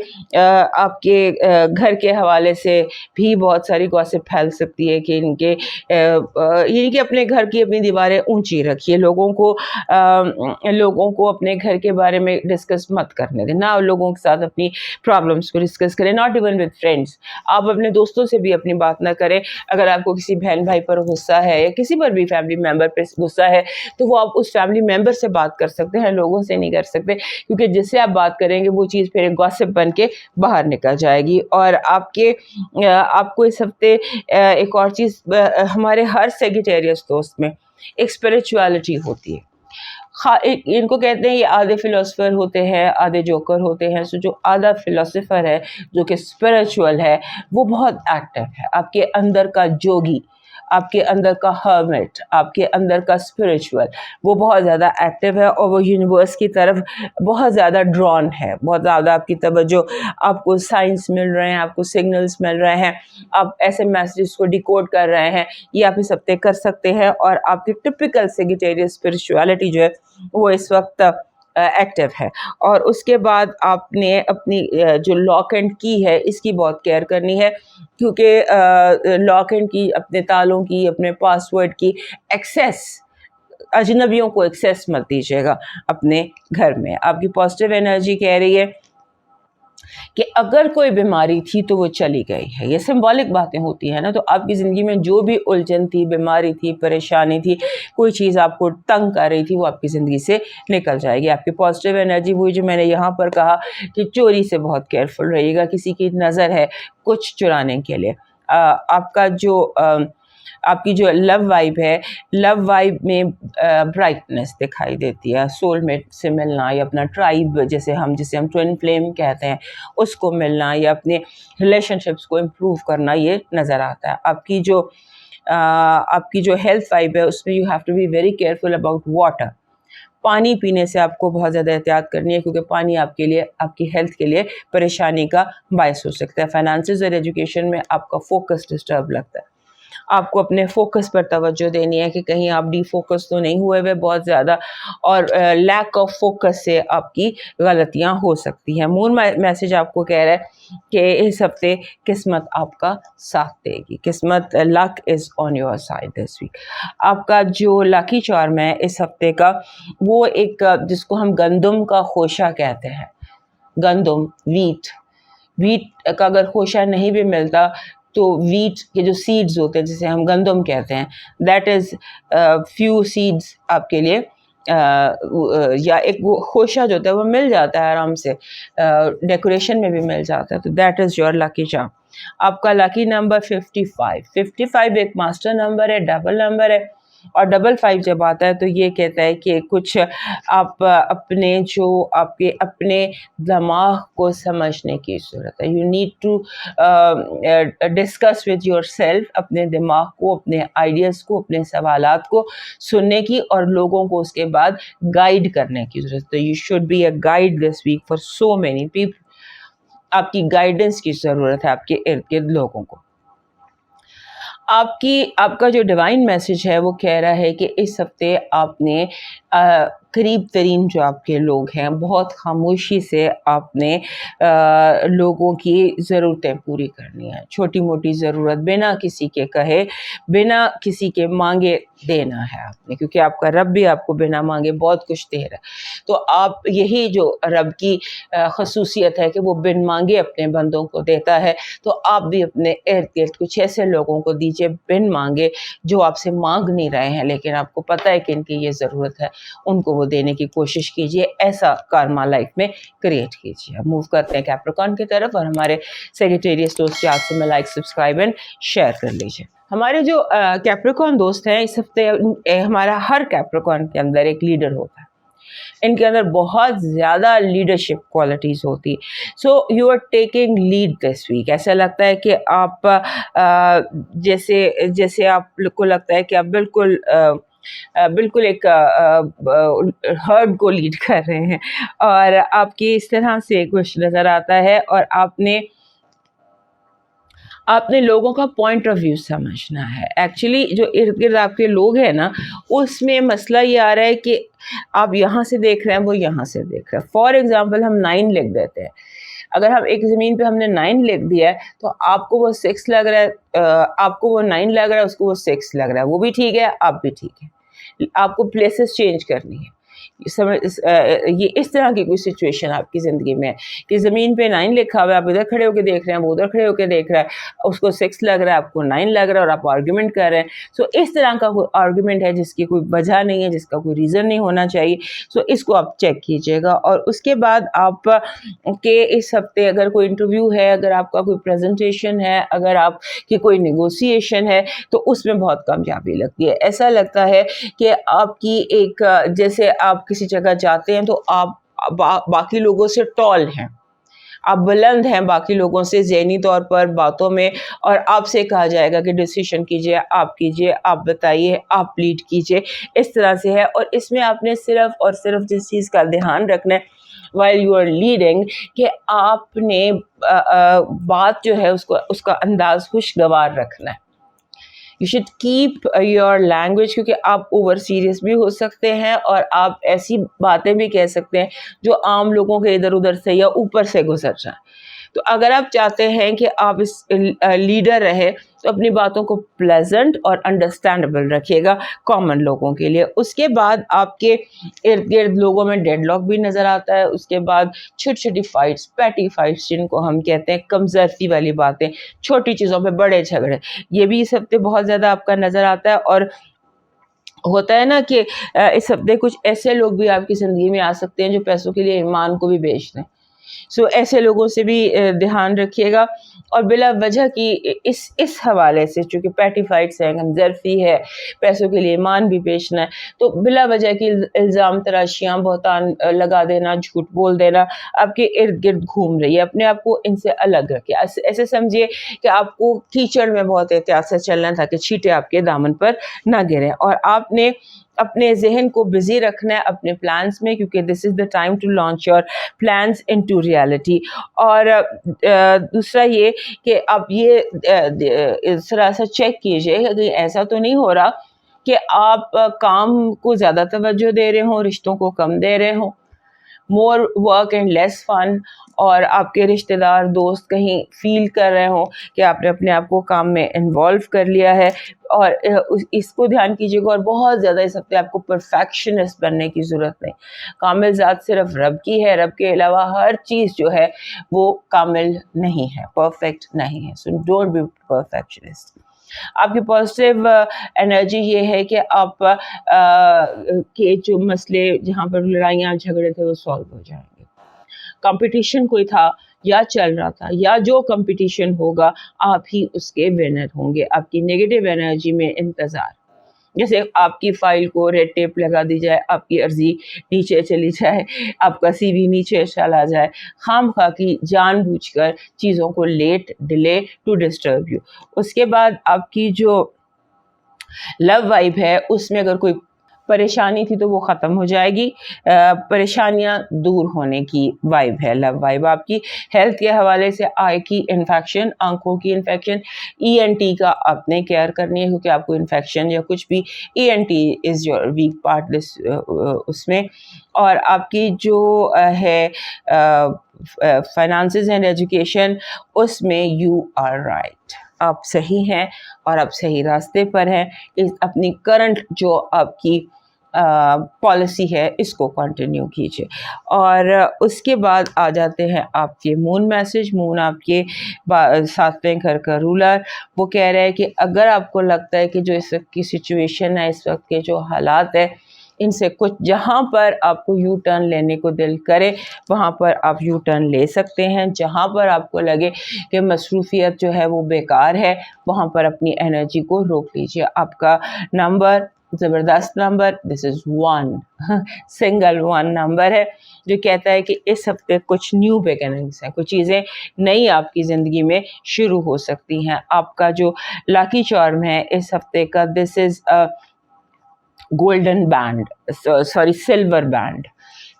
Speaker 1: घर के हवाले से भी बहुत सारी गॉसिप फैल सकती है कि ये कि अपने घर की अपनी दीवारें ऊंची रखिए, लोगों को अपने घर के बारे में डिस्कस मत करने दें, ना लोगों के साथ अपनी प्रॉब्लम्स को डिस्कस करें, नॉट इवन विद फ्रेंड्स। आप अपने दोस्तों से भी अपनी बात ना करें। अगर आपको किसी बहन भाई पर गुस्सा है या किसी पर भी फैमिली मेम्बर पर गुस्सा है, तो वो आप उस फैमिली मेम्बर से बात कर सकते हैं, लोगों से नहीं कर सकते, क्योंकि जिससे आप बात करेंगे वो چیز پھر ایک گوسپ بن کے باہر نکل جائے گی. اور آپ کو اس ہفتے ایک اور چیز ہمارے ہر سیگیٹیریس دوست میں ایک اسپرچویلٹی ہوتی ہے. ان کو کہتے ہیں یہ آدھے فلاسفر ہوتے ہیں آدھے جوکر ہوتے ہیں. سو جو آدھا فلاسفر ہے جو کہ اسپرچوئل ہے وہ بہت ایکٹیو ہے. آپ کے اندر کا جوگی, آپ کے اندر کا ہرمٹ, آپ کے اندر کا اسپرچوئل وہ بہت زیادہ ایکٹیو ہے اور وہ یونیورس کی طرف بہت زیادہ ڈرون ہے. بہت زیادہ آپ کی توجہ, آپ کو سائنس مل رہے ہیں, آپ کو سگنلز مل رہے ہیں, آپ ایسے میسیجز کو ڈیکوڈ کر رہے ہیں. یہ آپ اس ہفتے کر سکتے ہیں اور آپ کی ٹپیکل سیگیٹیریس اسپرچویلٹی جو ہے وہ اس وقت ایکٹیو ہے. اور اس کے بعد آپ نے اپنی جو لاک اینڈ کی ہے اس کی بہت کیئر کرنی ہے, کیونکہ لاک اینڈ کی, اپنے تالوں کی, اپنے پاسورڈ کی ایکسیس, اجنبیوں کو ایکسیس مت دیجیے گا اپنے گھر میں. آپ کی پازیٹیو انرجی کہہ رہی ہے کہ اگر کوئی بیماری تھی تو وہ چلی گئی ہے. یہ سمبولک باتیں ہوتی ہیں نا. تو آپ کی زندگی میں جو بھی الجھن تھی, بیماری تھی, پریشانی تھی, کوئی چیز آپ کو تنگ کر رہی تھی, وہ آپ کی زندگی سے نکل جائے گی. آپ کی پازیٹیو انرجی وہی جو میں نے یہاں پر کہا کہ چوری سے بہت کیئرفل رہیے گا. کسی کی نظر ہے کچھ چرانے کے لیے. آپ کی جو لو وائب ہے, لو وائب میں برائٹنس دکھائی دیتی ہے. سول میٹ سے ملنا یا اپنا ٹرائب جسے ہم ٹوئن فلیم کہتے ہیں اس کو ملنا یا اپنے ریلیشن شپس کو امپروو کرنا, یہ نظر آتا ہے. آپ کی جو ہیلتھ وائب ہے اس میں you have to be very careful about water. پانی پینے سے آپ کو بہت زیادہ احتیاط کرنی ہے, کیونکہ پانی آپ کے لیے, آپ کی ہیلتھ کے لیے پریشانی کا باعث ہو سکتا ہے. فائنانسز اور ایجوکیشن میں آپ کا فوکس ڈسٹرب لگتا ہے. آپ کو اپنے فوکس پر توجہ دینی ہے کہ کہیں آپ ڈی فوکس تو نہیں ہوئے ہوئے بہت زیادہ, اور لیک آف فوکس سے آپ کی غلطیاں ہو سکتی ہیں. مون میسج آپ کو کہہ رہا ہے کہ اس ہفتے قسمت آپ کا ساتھ دے گی. قسمت, luck is on your side this week. آپ کا جو لاکی چارم ہے اس ہفتے کا وہ ایک, جس کو ہم گندم کا خوشہ کہتے ہیں, گندم, ویٹ کا اگر خوشہ نہیں بھی ملتا تو ویٹ کے جو سیڈز ہوتے ہیں جسے ہم گندم کہتے ہیں, دیٹ از فیو سیڈز آپ کے لیے, یا ایک وہ خوشہ جو ہوتا ہے وہ مل جاتا ہے آرام سے, ڈیکوریشن میں بھی مل جاتا ہے. تو that is your lucky charm. آپ کا لاکی نمبر 55 ایک ماسٹر نمبر ہے, ڈبل نمبر ہے, اور 55 جب آتا ہے تو یہ کہتا ہے کہ کچھ آپ آپ کے اپنے دماغ کو سمجھنے کی ضرورت ہے. You need to discuss with yourself, اپنے دماغ کو, اپنے آئیڈیاز کو, اپنے سوالات کو سننے کی اور لوگوں کو اس کے بعد گائیڈ کرنے کی ضرورت ہے. You should be a guide this week for so many people. آپ کی گائیڈنس کی ضرورت ہے آپ کے ارد گرد لوگوں کو. آپ کا جو ڈیوائن میسج ہے وہ کہہ رہا ہے کہ اس ہفتے آپ نے قریب ترین جو آپ کے لوگ ہیں بہت خاموشی سے آپ نے لوگوں کی ضرورتیں پوری کرنی ہیں. چھوٹی موٹی ضرورت بنا کسی کے کہے, بنا کسی کے مانگے دینا ہے آپ نے, کیونکہ آپ کا رب بھی آپ کو بنا مانگے بہت کچھ دے رہا ہے. تو آپ, یہی جو رب کی خصوصیت ہے کہ وہ بن مانگے اپنے بندوں کو دیتا ہے, تو آپ بھی اپنے ارد گرد کچھ ایسے لوگوں کو دیجیے بن مانگے جو آپ سے مانگ نہیں رہے ہیں لیکن آپ کو پتہ ہے کہ ان کی یہ ضرورت ہے, ان کو وہ دینے کی کوشش کیجیے. ایسا کارما لائف میں کریٹ کیجیے. موو کرتے ہیں کیپریکن کی طرف, اور ہمارے سیگیٹیریس دوست کے آپ سے میں لائک, سبسکرائب اینڈ شیئر کر لیجیے. ہمارے جو کیپریکن دوست ہیں اس ہفتے, ہمارا ہر کیپریکن کے اندر ایک لیڈر ہوتا ہے. ان کے اندر بہت زیادہ لیڈرشپ کوالٹیز ہوتی. So you are taking lead this week. ایسا لگتا ہے کہ آپ جیسے آپ کو لگتا ہے کہ آپ بالکل ایک ہرڈ کو لیڈ کر رہے ہیں, اور آپ کی اس طرح سے کچھ نظر آتا ہے, اور آپ نے لوگوں کا پوائنٹ آف ویو سمجھنا ہے. ایکچولی جو ارد گرد آپ کے لوگ ہیں نا, اس میں مسئلہ یہ آ رہا ہے کہ آپ یہاں سے دیکھ رہے ہیں, وہ یہاں سے دیکھ رہے ہیں. فار ایگزامپل ہم 9 لکھ دیتے ہیں. اگر ہم ایک زمین پہ ہم نے 9 لکھ دیا ہے تو آپ کو وہ 6 لگ رہا ہے, آپ کو وہ 9 لگ رہا ہے, اس کو وہ 6 لگ رہا ہے. وہ بھی ٹھیک ہے, آپ بھی ٹھیک ہے. آپ کو پلیسز چینج کرنی ہے. یہ اس طرح کی کوئی سچویشن آپ کی زندگی میں ہے کہ زمین پہ 9 لکھا ہوا ہے, آپ ادھر کھڑے ہو کے دیکھ رہے ہیں, وہ ادھر کھڑے ہو کے دیکھ رہا ہے, اس کو 6 لگ رہا ہے, آپ کو 9 لگ رہا ہے, اور آپ آرگیومنٹ کر رہے ہیں. سو اس طرح کا کوئی آرگیومنٹ ہے جس کی کوئی وجہ نہیں ہے, جس کا کوئی ریزن نہیں ہونا چاہیے. سو اس کو آپ چیک کیجیے گا. اور اس کے بعد آپ کے اس ہفتے اگر کوئی انٹرویو ہے, اگر آپ کا کوئی پریزنٹیشن ہے, اگر آپ کی کوئی نیگوسیشن ہے, تو اس میں بہت کامیابی لگتی ہے. ایسا لگتا ہے کہ آپ کی ایک, جیسے آپ کسی جگہ جاتے ہیں تو آپ باقی لوگوں سے ٹال ہیں, آپ بلند ہیں باقی لوگوں سے ذہنی طور پر, باتوں میں, اور آپ سے کہا جائے گا کہ ڈیسیشن کیجئے, آپ کیجئے, آپ بتائیے, آپ لیڈ کیجئے. اس طرح سے ہے. اور اس میں آپ نے صرف اور صرف جس چیز کا دھیان رکھنا ہے while you are leading, کہ آپ نے بات جو ہے اس کا انداز خوشگوار رکھنا ہے. You should keep your language, کیونکہ آپ اوور سیریس بھی ہو سکتے ہیں اور آپ ایسی باتیں بھی کہہ سکتے ہیں جو عام لوگوں کے ادھر ادھر سے یا اوپر سے گزر جائیں. تو اگر آپ چاہتے ہیں کہ آپ اس لیڈر رہے تو اپنی باتوں کو پلیزنٹ اور انڈرسٹینڈیبل رکھیے گا کامن لوگوں کے لیے. اس کے بعد آپ کے ارد گرد لوگوں میں ڈیڈ لاک بھی نظر آتا ہے. اس کے بعد چھوٹی چھوٹی فائٹس, پیٹی فائٹس جن کو ہم کہتے ہیں, کمزرتی والی باتیں, چھوٹی چیزوں پہ بڑے جھگڑے, یہ بھی اس ہفتے بہت زیادہ آپ کا نظر آتا ہے. اور ہوتا ہے نا کہ اس ہفتے کچھ ایسے لوگ بھی آپ کی زندگی میں آ سکتے ہیں جو پیسوں کے لیے ایمان کو بھی بیچ دیں. سو ایسے لوگوں سے بھی دھیان رکھیے گا. اور بلا وجہ کی اس حوالے سے, چونکہ پیٹی فائٹس ہیں, ہمدردی ہے, پیسوں کے لیے ایمان بھی بیچنا ہے, تو بلا وجہ کی الزام تراشیاں, بہتان لگا دینا, جھوٹ بول دینا آپ کے ارد گرد گھوم رہی ہے. اپنے آپ کو ان سے الگ رکھیے. ایسے سمجھیے کہ آپ کو کیچڑ میں بہت احتیاط سے چلنا ہے تاکہ چھینٹے آپ کے دامن پر نہ گریں. اور آپ نے اپنے ذہن کو بزی رکھنا ہے اپنے پلانس میں, کیونکہ this is the time to launch your plans into reality. اور دوسرا یہ کہ آپ یہ اس طرح سے چیک کیجئے کہ ایسا تو نہیں ہو رہا کہ آپ کام کو زیادہ توجہ دے رہے ہوں, رشتوں کو کم دے رہے ہوں. مور ورک اینڈ لیس فن. اور آپ کے رشتہ دار, دوست کہیں فیل کر رہے ہوں کہ آپ نے اپنے آپ کو کام میں انوالو کر لیا ہے. اور اس کو دھیان کیجیے گا. اور بہت زیادہ اس ہفتے آپ کو پرفیکشنسٹ بننے کی ضرورت نہیں. کامل ذات صرف رب کی ہے, رب کے علاوہ ہر چیز جو ہے وہ کامل نہیں ہے, پرفیکٹ نہیں ہے. So don't be perfectionist. آپ کی پازیٹیو انرجی یہ ہے کہ آپ کے جو مسئلے, جہاں پر لڑائیاں جھگڑے تھے, وہ سالو ہو جائیں گے. کمپٹیشن کوئی تھا یا چل رہا تھا یا جو کمپٹیشن ہوگا, آپ ہی اس کے ونر ہوں گے. آپ کی نیگیٹو انرجی میں انتظار, جیسے آپ کی فائل کو ریڈ ٹیپ لگا دی جائے, آپ کی عرضی نیچے چلی جائے, آپ کا سی وی نیچے چلا جائے, خام خواہ کی جان بوجھ کر چیزوں کو let delay to disturb you. اس کے بعد آپ کی جو لو وائب ہے اس میں اگر کوئی پریشانی تھی تو وہ ختم ہو جائے گی. پریشانیاں دور ہونے کی وائب ہے لو وائب. آپ کی ہیلتھ کے حوالے سے آئی کی انفیکشن, آنکھوں کی انفیکشن, ENT کا آپ نے کیئر کرنی ہے, کیونکہ آپ کو انفیکشن یا کچھ بھی, ENT is your weak part اس میں. اور آپ کی جو ہے فائنانسز اینڈ ایجوکیشن, اس میں یو آر رائٹ, آپ صحیح ہیں اور آپ صحیح راستے پر ہیں. اپنی کرنٹ جو آپ کی پالیسی ہے اس کو کنٹینیو کیجیے. اور اس کے بعد آ جاتے ہیں آپ کے مون میسج. مون آپ کے 7ویں گھر کا رولر, وہ کہہ رہے ہیں کہ اگر آپ کو لگتا ہے کہ جو اس وقت کی سچویشن ہے, اس وقت کے جو حالات ہیں, ان سے کچھ, جہاں پر آپ کو یو ٹرن لینے کو دل کرے وہاں پر آپ یو ٹرن لے سکتے ہیں. جہاں پر آپ کو لگے کہ مصروفیت جو ہے وہ بیکار ہے, وہاں پر اپنی انرجی کو روک لیجیے. آپ کا نمبر زبردست نمبر, دس از 1, سنگل 1 نمبر ہے جو کہتا ہے کہ اس ہفتے کچھ نیو بگننگس ہیں, کچھ چیزیں نئی آپ کی زندگی میں شروع ہو سکتی ہیں. آپ کا جو لاکی چارم ہے اس ہفتے کا, this is golden band, sorry silver band.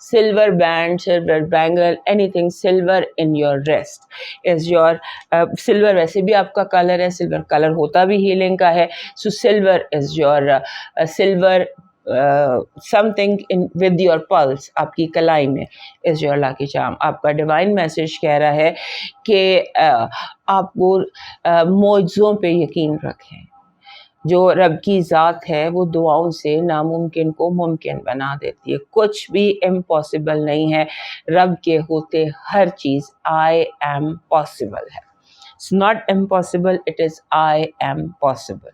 Speaker 1: Silver band, silver bangle, anything silver in your wrist is your silver. ویسے بھی آپ کا کلر ہے, سلور کلر ہوتا بھی ہیلنگ کا ہے. So silver is your silver something in with your pulse, آپ کی کلائی میں is your lucky charm. آپ کا ڈیوائن میسج کہہ رہا ہے کہ آپ کو معجزوں پہ یقین رکھیں. جو رب کی ذات ہے وہ دعاؤں سے ناممکن کو ممکن بنا دیتی ہے. کچھ بھی امپاسبل نہیں ہے، رب کے ہوتے ہر چیز I am possible ہے. It's not impossible, it is I am possible.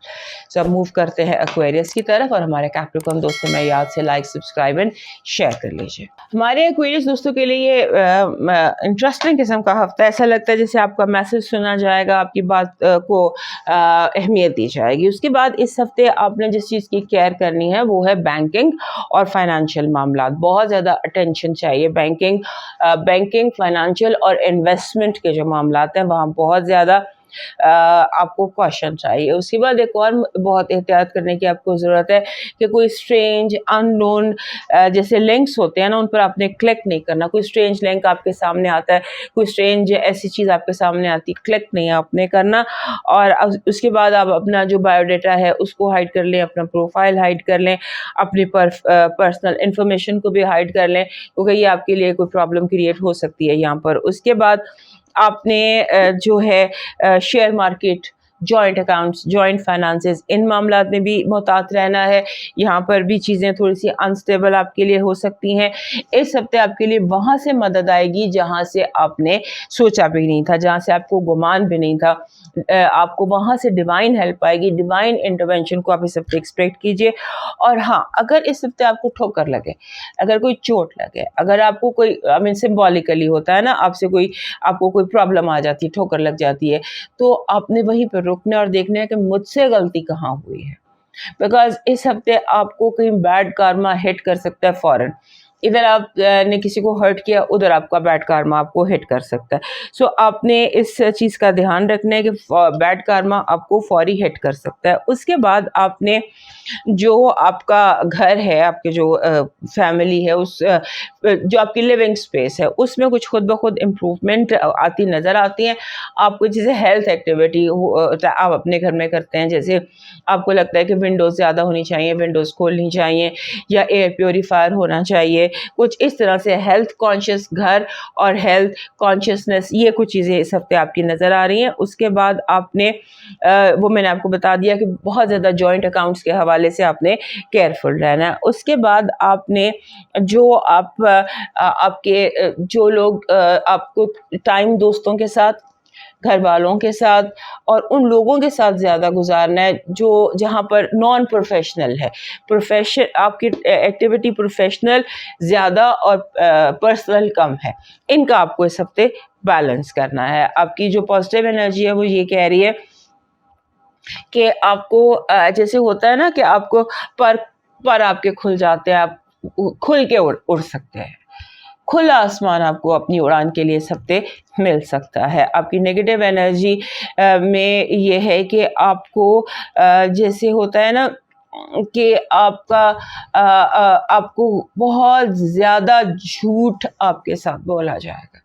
Speaker 1: So اب موو کرتے ہیں ایکویریس کی طرف، اور ہمارے کیپریکن دوستوں میں یاد سے لائک سبسکرائب اینڈ شیئر کر لیجیے. ہمارے ایکویریس دوستوں کے لیے یہ انٹرسٹنگ قسم کا ہفتہ، ایسا لگتا ہے جیسے آپ کا میسج سنا جائے گا، آپ کی بات کو اہمیت دی جائے گی. اس کے بعد اس ہفتے آپ نے جس چیز کی کیئر کرنی ہے وہ ہے بینکنگ اور فائنینشیل معاملات. بہت زیادہ اٹینشن چاہیے. بینکنگ فائنینشیل اور انویسٹمنٹ کے جو معاملات ہیں وہاں بہت زیادہ آپ کو کوشچن چاہیے. اس کے بعد ایک اور بہت احتیاط کرنے کی آپ کو ضرورت ہے کہ کوئی اسٹرینج ان نون جیسے لنکس ہوتے ہیں نا، ان پر آپ نے کلک نہیں کرنا. کوئی اسٹرینج لنک آپ کے سامنے آتا ہے، کوئی اسٹرینج ایسی چیز آپ کے سامنے آتی، کلک نہیں آپ نے کرنا. اور اس کے بعد آپ اپنا جو بایو ڈیٹا ہے اس کو ہائڈ کر لیں، اپنا پروفائل ہائڈ کر لیں، اپنی پرسنل انفارمیشن کو بھی ہائڈ کر لیں، کیونکہ یہ آپ کے لیے کوئی پرابلم کریٹ ہو سکتی ہے یہاں پر. اس کے بعد آپ نے جو ہے share market, joint accounts, joint finances, ان معاملات میں بھی محتاط رہنا ہے. یہاں پر بھی چیزیں تھوڑی سی انسٹیبل آپ کے لیے ہو سکتی ہیں. اس ہفتے آپ کے لیے وہاں سے مدد آئے گی جہاں سے آپ نے سوچا بھی نہیں تھا، جہاں سے آپ کو گمان بھی نہیں تھا. آپ کو وہاں سے ڈیوائن ہیلپ آئے گی، ڈیوائن انٹرونشن کو آپ اس ہفتے ایکسپیکٹ کیجیے. اور ہاں، اگر اس ہفتے آپ کو ٹھوکر لگے، اگر کوئی چوٹ لگے، اگر آپ کو کوئی سمبولیکلی ہوتا ہے نا، آپ کو کوئی پرابلم آ جاتی ہے، ٹھوکر لگ جاتی ہے، تو آپ نے وہیں پہ رکنا اور دیکھنا ہے کہ مجھ سے غلطی کہاں ہوئی ہے. بیکاز اس ہفتے آپ کو کہیں بیڈ کارما ہٹ کر سکتا ہے فوراً. ادھر آپ نے کسی کو ہرٹ کیا، ادھر آپ کا بیڈ کارما آپ کو ہٹ کر سکتا ہے. سو آپ نے اس چیز کا دھیان رکھنا ہے کہ بیڈ کارما آپ کو فوری ہٹ کر سکتا ہے. اس کے بعد آپ نے جو آپ کا گھر ہے، آپ کے جو فیملی ہے، اس جو آپ کی لیونگ سپیس ہے، اس میں کچھ خود بخود امپروومنٹ آتی نظر آتی ہیں. آپ کو جیسے ہیلتھ ایکٹیویٹی آپ اپنے گھر میں کرتے ہیں، جیسے آپ کو لگتا ہے کہ ونڈوز زیادہ ہونی چاہیے، ونڈوز کھولنی چاہیے، یا ایئر پیوریفائر ہونا چاہیے، کچھ اس طرح سے ہیلتھ کانشیس گھر اور ہیلتھ کانشیسنس، یہ کچھ چیزیں اس ہفتے آپ کی نظر آ رہی ہیں. اس کے بعد آپ نے وہ میں نے آپ کو بتا دیا کہ بہت زیادہ جوائنٹ اکاؤنٹس کے حوالے سے آپ نے کیئرفل رہنا ہے. اس کے بعد آپ نے جو آپ کے جو لوگ آپ کو ٹائم دوستوں کے ساتھ، گھر والوں کے ساتھ اور ان لوگوں کے ساتھ زیادہ گزارنا ہے جہاں پر نان پروفیشنل ہے. آپ کی ایکٹیویٹی پروفیشنل زیادہ اور پرسنل کم ہے. ان کا آپ کو اس ہفتے بیلنس کرنا ہے. آپ کی جو پازیٹیو انرجی ہے وہ یہ کہہ رہی ہے کہ آپ کو جیسے ہوتا ہے نا کہ آپ کو پر آپ کے کھل جاتے ہیں، آپ کھل کے اڑ سکتے ہیں. کھلا آسمان آپ کو اپنی اڑان کے لیے اس ہفتے مل سکتا ہے. آپ کی نیگیٹو انرجی میں یہ ہے کہ آپ کو جیسے ہوتا ہے نا کہ آپ کو بہت زیادہ جھوٹ آپ کے ساتھ بولا جائے گا.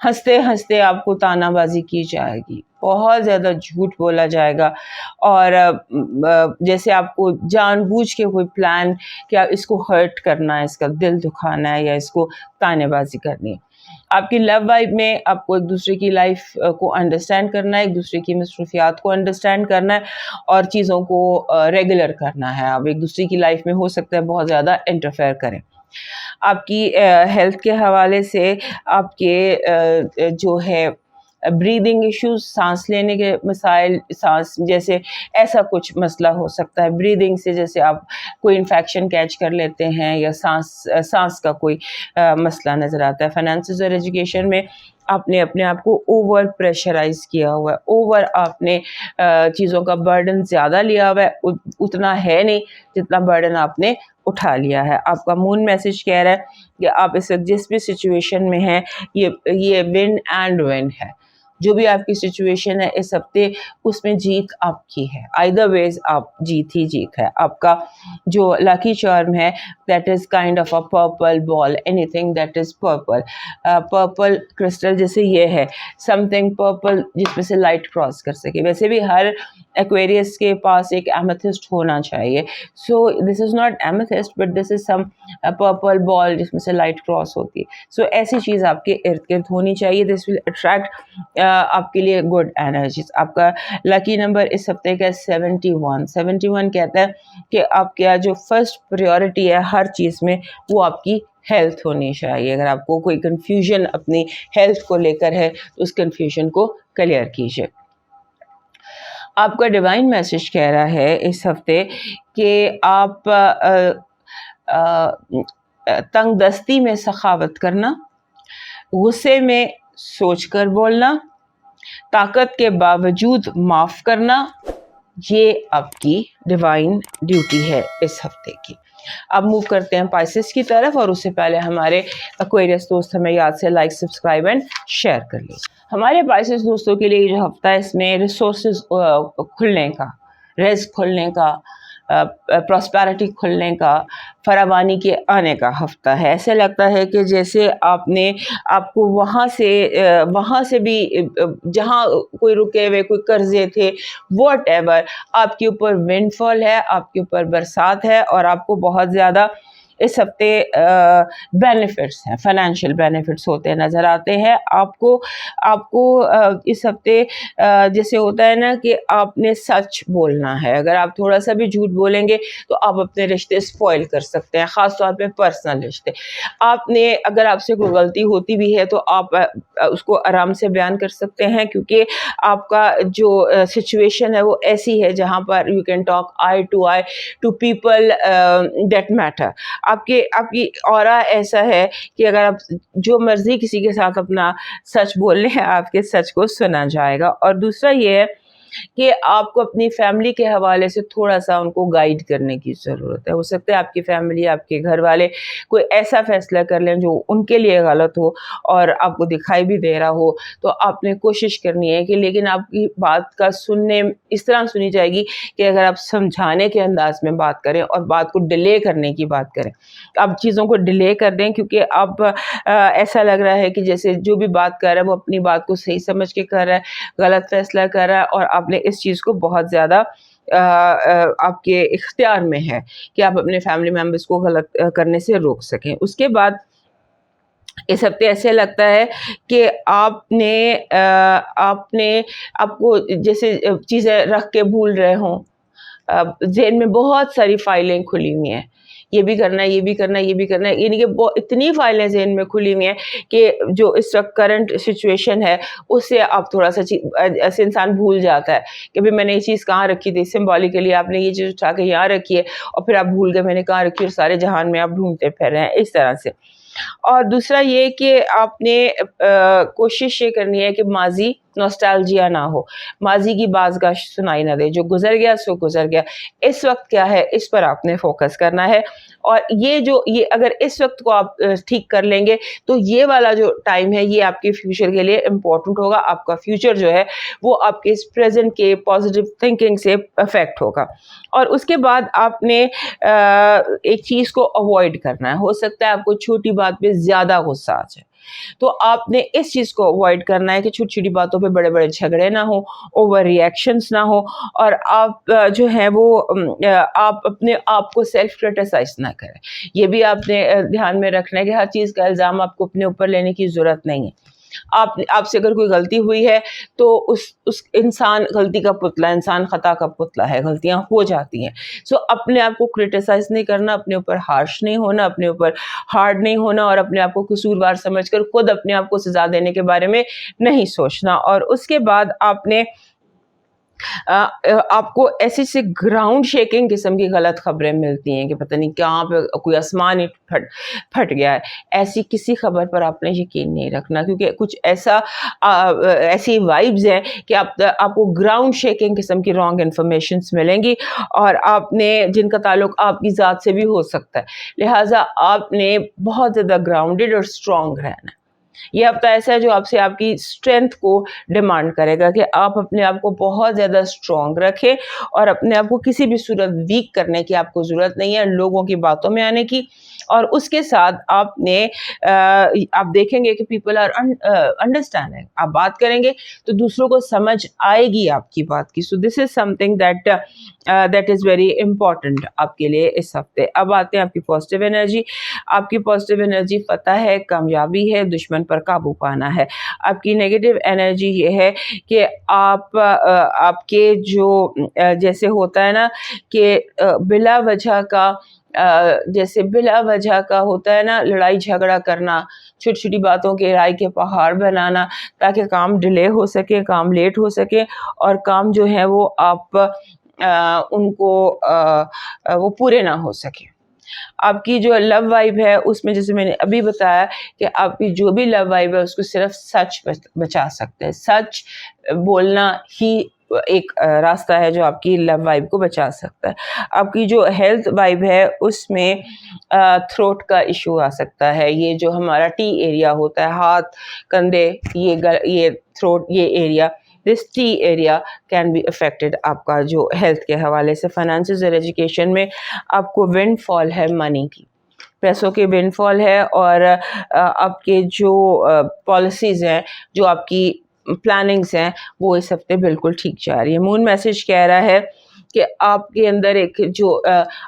Speaker 1: ہنستے ہنستے آپ کو تانا بازی کی جائے گی، بہت زیادہ جھوٹ بولا جائے گا. اور جیسے آپ کو جان بوجھ کے کوئی پلان کہ اس کو ہرٹ کرنا ہے، اس کا دل دکھانا ہے، یا اس کو تانے بازی کرنی ہے. آپ کی لو وائب میں آپ کو ایک دوسرے کی لائف کو انڈرسٹینڈ کرنا ہے، ایک دوسرے کی مصروفیات کو انڈرسٹینڈ کرنا ہے اور چیزوں کو ریگولر کرنا ہے. آپ ایک دوسرے کی لائف میں ہو سکتا ہے بہت زیادہ انٹرفیئر کریں. آپ کی ہیلتھ کے حوالے سے آپ کے جو ہے بریدنگ ایشوز، سانس لینے کے مسائل، سانس جیسے ایسا کچھ مسئلہ ہو سکتا ہے بریدنگ سے، جیسے آپ کوئی انفیکشن کیچ کر لیتے ہیں یا سانس کا کوئی مسئلہ نظر آتا ہے. فائنانسز اور ایجوکیشن میں آپ نے اپنے آپ کو اوور پریشرائز کیا ہوا ہے، اوور آپ نے چیزوں کا برڈن زیادہ لیا ہوا ہے، اتنا ہے نہیں جتنا برڈن آپ نے اٹھا لیا ہے. آپ کا مون میسج کہہ رہا ہے کہ آپ اس وقت جس بھی سچویشن میں ہیں یہ ون اینڈ ون ہے. جو بھی آپ کی سچویشن ہے اس ہفتے، اس میں جیت آپ کی ہے. آئدر ویز آپ جیت ہی جیت ہے. آپ کا جو لاکی چارم ہے that is kind of a purple ball, any thing that is purple. Purple crystal جیسے یہ ہے سم تھنگ پرپل جس میں سے لائٹ کراس کر سکے. ویسے بھی ہر ایکویریس کے پاس ایک ایمیتھسٹ ہونا چاہیے. So this is not amethyst but this is some purple ball جس میں سے لائٹ کراس ہوتی ہے. سو ایسی چیز آپ کے ارد گرد ہونی چاہیے. دس ول اٹریکٹ آپ کے لیے گڈ انرجیز. آپ کا لکی نمبر اس ہفتے کا 71. 71 کہتا ہے کہ آپ کا جو فرسٹ پریورٹی ہے ہر چیز میں وہ آپ کی ہیلتھ ہونی چاہیے. اگر آپ کو کوئی کنفیوژن اپنی ہیلتھ کو لے کر ہے تو اس کنفیوژن کو کلیئر کیجیے. آپ کا ڈیوائن میسج کہہ رہا ہے اس ہفتے کہ آپ تنگ دستی میں سخاوت کرنا، غصے میں سوچ کر بولنا، طاقت کے باوجود معاف کرنا، یہ آپ کی ڈیوائن ڈیوٹی ہے اس ہفتے کی. اب موو کرتے ہیں پائسس کی طرف، اور اس سے پہلے ہمارے ایکویرس دوست ہمیں یاد سے لائک، سبسکرائب اینڈ شیئر کر لیں. ہمارے پائسس دوستوں کے لیے یہ جو ہفتہ ہے اس میں ریسورسز کھلنے کا، رزق کھلنے کا، پراسپیرٹی کھلنے کا، فراوانی کے آنے کا ہفتہ ہے. ایسے لگتا ہے کہ جیسے آپ کو وہاں سے بھی جہاں کوئی رکے ہوئے کوئی قرضے تھے واٹ ایور، آپ کے اوپر ونڈ فال ہے، آپ کے اوپر برسات ہے، اور آپ کو بہت زیادہ اس ہفتے بینیفٹس ہیں، فائنینشیل بینیفٹس ہوتے نظر آتے ہیں. آپ کو اس ہفتے جیسے ہوتا ہے نا کہ آپ نے سچ بولنا ہے. اگر آپ تھوڑا سا بھی جھوٹ بولیں گے تو آپ اپنے رشتے اسپوائل کر سکتے ہیں، خاص طور پہ پرسنل رشتے. اگر آپ سے کوئی غلطی ہوتی بھی ہے تو آپ اس کو آرام سے بیان کر سکتے ہیں، کیونکہ آپ کا جو سچویشن ہے وہ ایسی ہے جہاں پر you can talk I to people that matter. آپ کی اورا ایسا ہے کہ اگر آپ جو مرضی کسی کے ساتھ اپنا سچ بول لیں آپ کے سچ کو سنا جائے گا. اور دوسرا یہ ہے کہ آپ کو اپنی فیملی کے حوالے سے تھوڑا سا ان کو گائیڈ کرنے کی ضرورت ہے. ہو سکتا ہے آپ کی فیملی، آپ کے گھر والے کوئی ایسا فیصلہ کر لیں جو ان کے لیے غلط ہو اور آپ کو دکھائی بھی دے رہا ہو، تو آپ نے کوشش کرنی ہے کہ لیکن آپ کی بات کا سننے اس طرح سنی جائے گی کہ اگر آپ سمجھانے کے انداز میں بات کریں اور بات کو ڈیلے کرنے کی بات کریں، آپ چیزوں کو ڈیلے کر دیں، کیونکہ اب ایسا لگ رہا ہے کہ جیسے جو بھی بات کر رہا ہے وہ اپنی بات کو صحیح سمجھ کے کر رہا ہے، غلط فیصلہ کر رہا ہے، اور آپ نے اس چیز کو بہت زیادہ آپ کے اختیار میں ہے کہ آپ اپنے فیملی ممبرس کو غلط کرنے سے روک سکیں. اس کے بعد اس ہفتے ایسے لگتا ہے کہ آپ کو جیسے چیزیں رکھ کے بھول رہے ہوں، ذہن میں بہت ساری فائلیں کھلی ہوئی ہیں، یہ بھی کرنا ہے، یہ بھی کرنا ہے، یہ بھی کرنا ہے، یعنی کہ اتنی فائلیں ذہن میں کھلی ہوئی ہیں کہ جو اس وقت کرنٹ سچویشن ہے اس سے آپ تھوڑا سا ایسے انسان بھول جاتا ہے کہ بھی میں نے یہ چیز کہاں رکھی تھی. سمبولیکلی آپ نے یہ چیز اٹھا کے یہاں رکھی ہے اور پھر آپ بھول گئے میں نے کہاں رکھی، اور سارے جہان میں آپ ڈھونڈتے پھر رہے ہیں اس طرح سے. اور دوسرا یہ کہ آپ نے کوشش یہ کرنی ہے کہ ماضی نوسٹالجیا نہ ہو، ماضی کی بازگاہ سنائی نہ دے، جو گزر گیا سو گزر گیا. اس وقت کیا ہے اس پر آپ نے فوکس کرنا ہے، اور یہ اگر اس وقت کو آپ ٹھیک کر لیں گے تو یہ والا جو ٹائم ہے یہ آپ کے فیوچر کے لیے امپورٹنٹ ہوگا. آپ کا فیوچر جو ہے وہ آپ کے اس پریزنٹ کے پازیٹیو تھنکنگ سے افیکٹ ہوگا. اور اس کے بعد آپ نے ایک چیز کو اوائڈ کرنا ہے. ہو سکتا ہے آپ کو چھوٹی بات پہ زیادہ غصہ آ جائے، تو آپ نے اس چیز کو اوائڈ کرنا ہے کہ چھوٹی چھوٹی باتوں پہ بڑے بڑے جھگڑے نہ ہوں، اوور ریئیکشنز نہ ہوں، اور آپ جو ہیں وہ آپ اپنے آپ کو سیلف کرٹیسائز نہ کریں. یہ بھی آپ نے دھیان میں رکھنا ہے کہ ہر چیز کا الزام آپ کو اپنے اوپر لینے کی ضرورت نہیں ہے. آپ سے اگر کوئی غلطی ہوئی ہے تو اس انسان غلطی کا پتلا، انسان خطا کا پتلا ہے، غلطیاں ہو جاتی ہیں. سو اپنے آپ کو کرٹیسائز نہیں کرنا، اپنے اوپر ہارش نہیں ہونا، اپنے اوپر ہارڈ نہیں ہونا، اور اپنے آپ کو قصوروار سمجھ کر خود اپنے آپ کو سزا دینے کے بارے میں نہیں سوچنا. اور اس کے بعد آپ کو ایسی سے گراؤنڈ شیکنگ قسم کی غلط خبریں ملتی ہیں کہ پتہ نہیں کہاں پہ کوئی آسمان ہی پھٹ گیا ہے. ایسی کسی خبر پر آپ نے یقین نہیں رکھنا، کیونکہ کچھ ایسی وائبز ہیں کہ آپ کو گراؤنڈ شیکنگ قسم کی رانگ انفارمیشنز ملیں گی، اور آپ نے جن کا تعلق آپ کی ذات سے بھی ہو سکتا ہے. لہٰذا آپ نے بہت زیادہ گراؤنڈڈ اور اسٹرانگ رہنا ہے. یہ ہفتہ ایسا ہے جو آپ سے آپ کی اسٹرینتھ کو ڈیمانڈ کرے گا کہ آپ اپنے آپ کو بہت زیادہ اسٹرانگ رکھیں، اور اپنے آپ کو کسی بھی صورت ویک کرنے کی آپ کو ضرورت نہیں ہے، لوگوں کی باتوں میں آنے کی. اور اس کے ساتھ آپ نے آپ دیکھیں گے کہ پیپل آر انڈرسٹینڈنگ. آپ بات کریں گے تو دوسروں کو سمجھ آئے گی آپ کی بات کی. So this is something that is very important آپ کے لیے اس ہفتے. اب آتے ہیں آپ کی پازیٹیو انرجی. آپ کی پازیٹیو انرجی فتح ہے, کامیابی ہے, دشمن پر قابو پانا ہے. آپ کی نیگیٹو انرجی یہ ہے کہ آپ کے جو جیسے ہوتا ہے نا کہ بلا وجہ کا جیسے بلا وجہ کا ہوتا ہے نا لڑائی جھگڑا کرنا, چھوٹی چھوٹی باتوں کے رائے کے پہاڑ بنانا تاکہ کام ڈیلے ہو سکے, کام لیٹ ہو سکے اور کام جو ہے وہ آپ ان کو وہ پورے نہ ہو سکے. آپ کی جو لو وائب ہے اس میں جیسے میں نے ابھی بتایا کہ آپ کی جو بھی لو وائب ہے اس کو صرف سچ بچا سکتے ہیں. سچ بولنا ہی ایک راستہ ہے جو آپ کی لو وائب کو بچا سکتا ہے. آپ کی جو ہیلتھ وائب ہے اس میں تھروٹ کا ایشو آ سکتا ہے. یہ جو ہمارا ٹی ایریا ہوتا ہے, ہاتھ, کندھے, یہ تھروٹ, یہ area, this T area can be affected آپ کا جو ہیلتھ کے حوالے سے. فائنانسز اور ایجوکیشن میں آپ کو ونڈ فال ہے منی کی, پیسوں کے ونڈ فال ہے, اور آپ کے جو پالیسیز ہیں, جو آپ کی پلاننگز ہیں, وہ اس ہفتے بالکل ٹھیک جا رہی ہے. مون میسج کہہ رہا ہے کہ آپ کے اندر ایک جو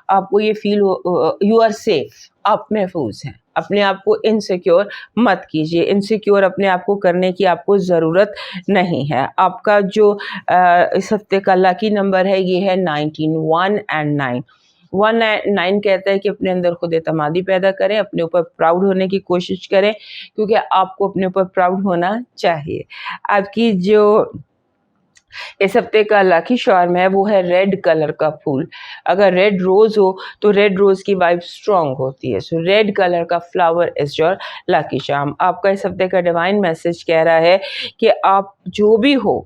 Speaker 1: آپ کو یہ فیل ہو یو آر سیف, آپ محفوظ ہیں. اپنے آپ کو انسیکیور مت کیجیے, انسیکیور اپنے آپ کو کرنے کی آپ کو ضرورت نہیں ہے. آپ کا جو اس ہفتے کا لاکی نمبر ہے یہ ہے 19, 1 and 9. 9 کہتا ہے کہ اپنے اندر خود اعتمادی پیدا کریں, اپنے اوپر پراؤڈ ہونے کی کوشش کریں, کیونکہ آپ کو اپنے اوپر پراؤڈ ہونا چاہیے. آپ کی جو اس ہفتے کا لاکی شارم ہے وہ ہے ریڈ کلر کا پھول. اگر ریڈ روز ہو تو ریڈ روز کی وائب اسٹرانگ ہوتی ہے. سو ریڈ کلر کا فلاور از یور لاکی شارم. آپ کا اس ہفتے کا ڈیوائن میسج کہہ رہا ہے کہ آپ جو بھی ہو,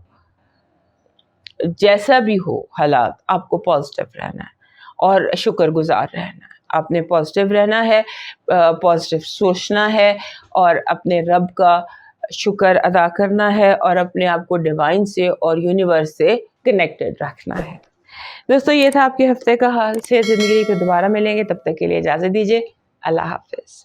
Speaker 1: جیسا بھی ہو حالات, آپ کو پازیٹیو رہنا ہے اور شکر گزار رہنا ہے. آپ نے پازیٹیو رہنا ہے, پازیٹیو سوچنا ہے, اور اپنے رب کا شکر ادا کرنا ہے, اور اپنے آپ کو ڈیوائن سے اور یونیورس سے کنیکٹڈ رکھنا ہے. دوستو یہ تھا آپ کے ہفتے کا حال. سے زندگی کو دوبارہ ملیں گے, تب تک کے لیے اجازت دیجیے. اللہ حافظ.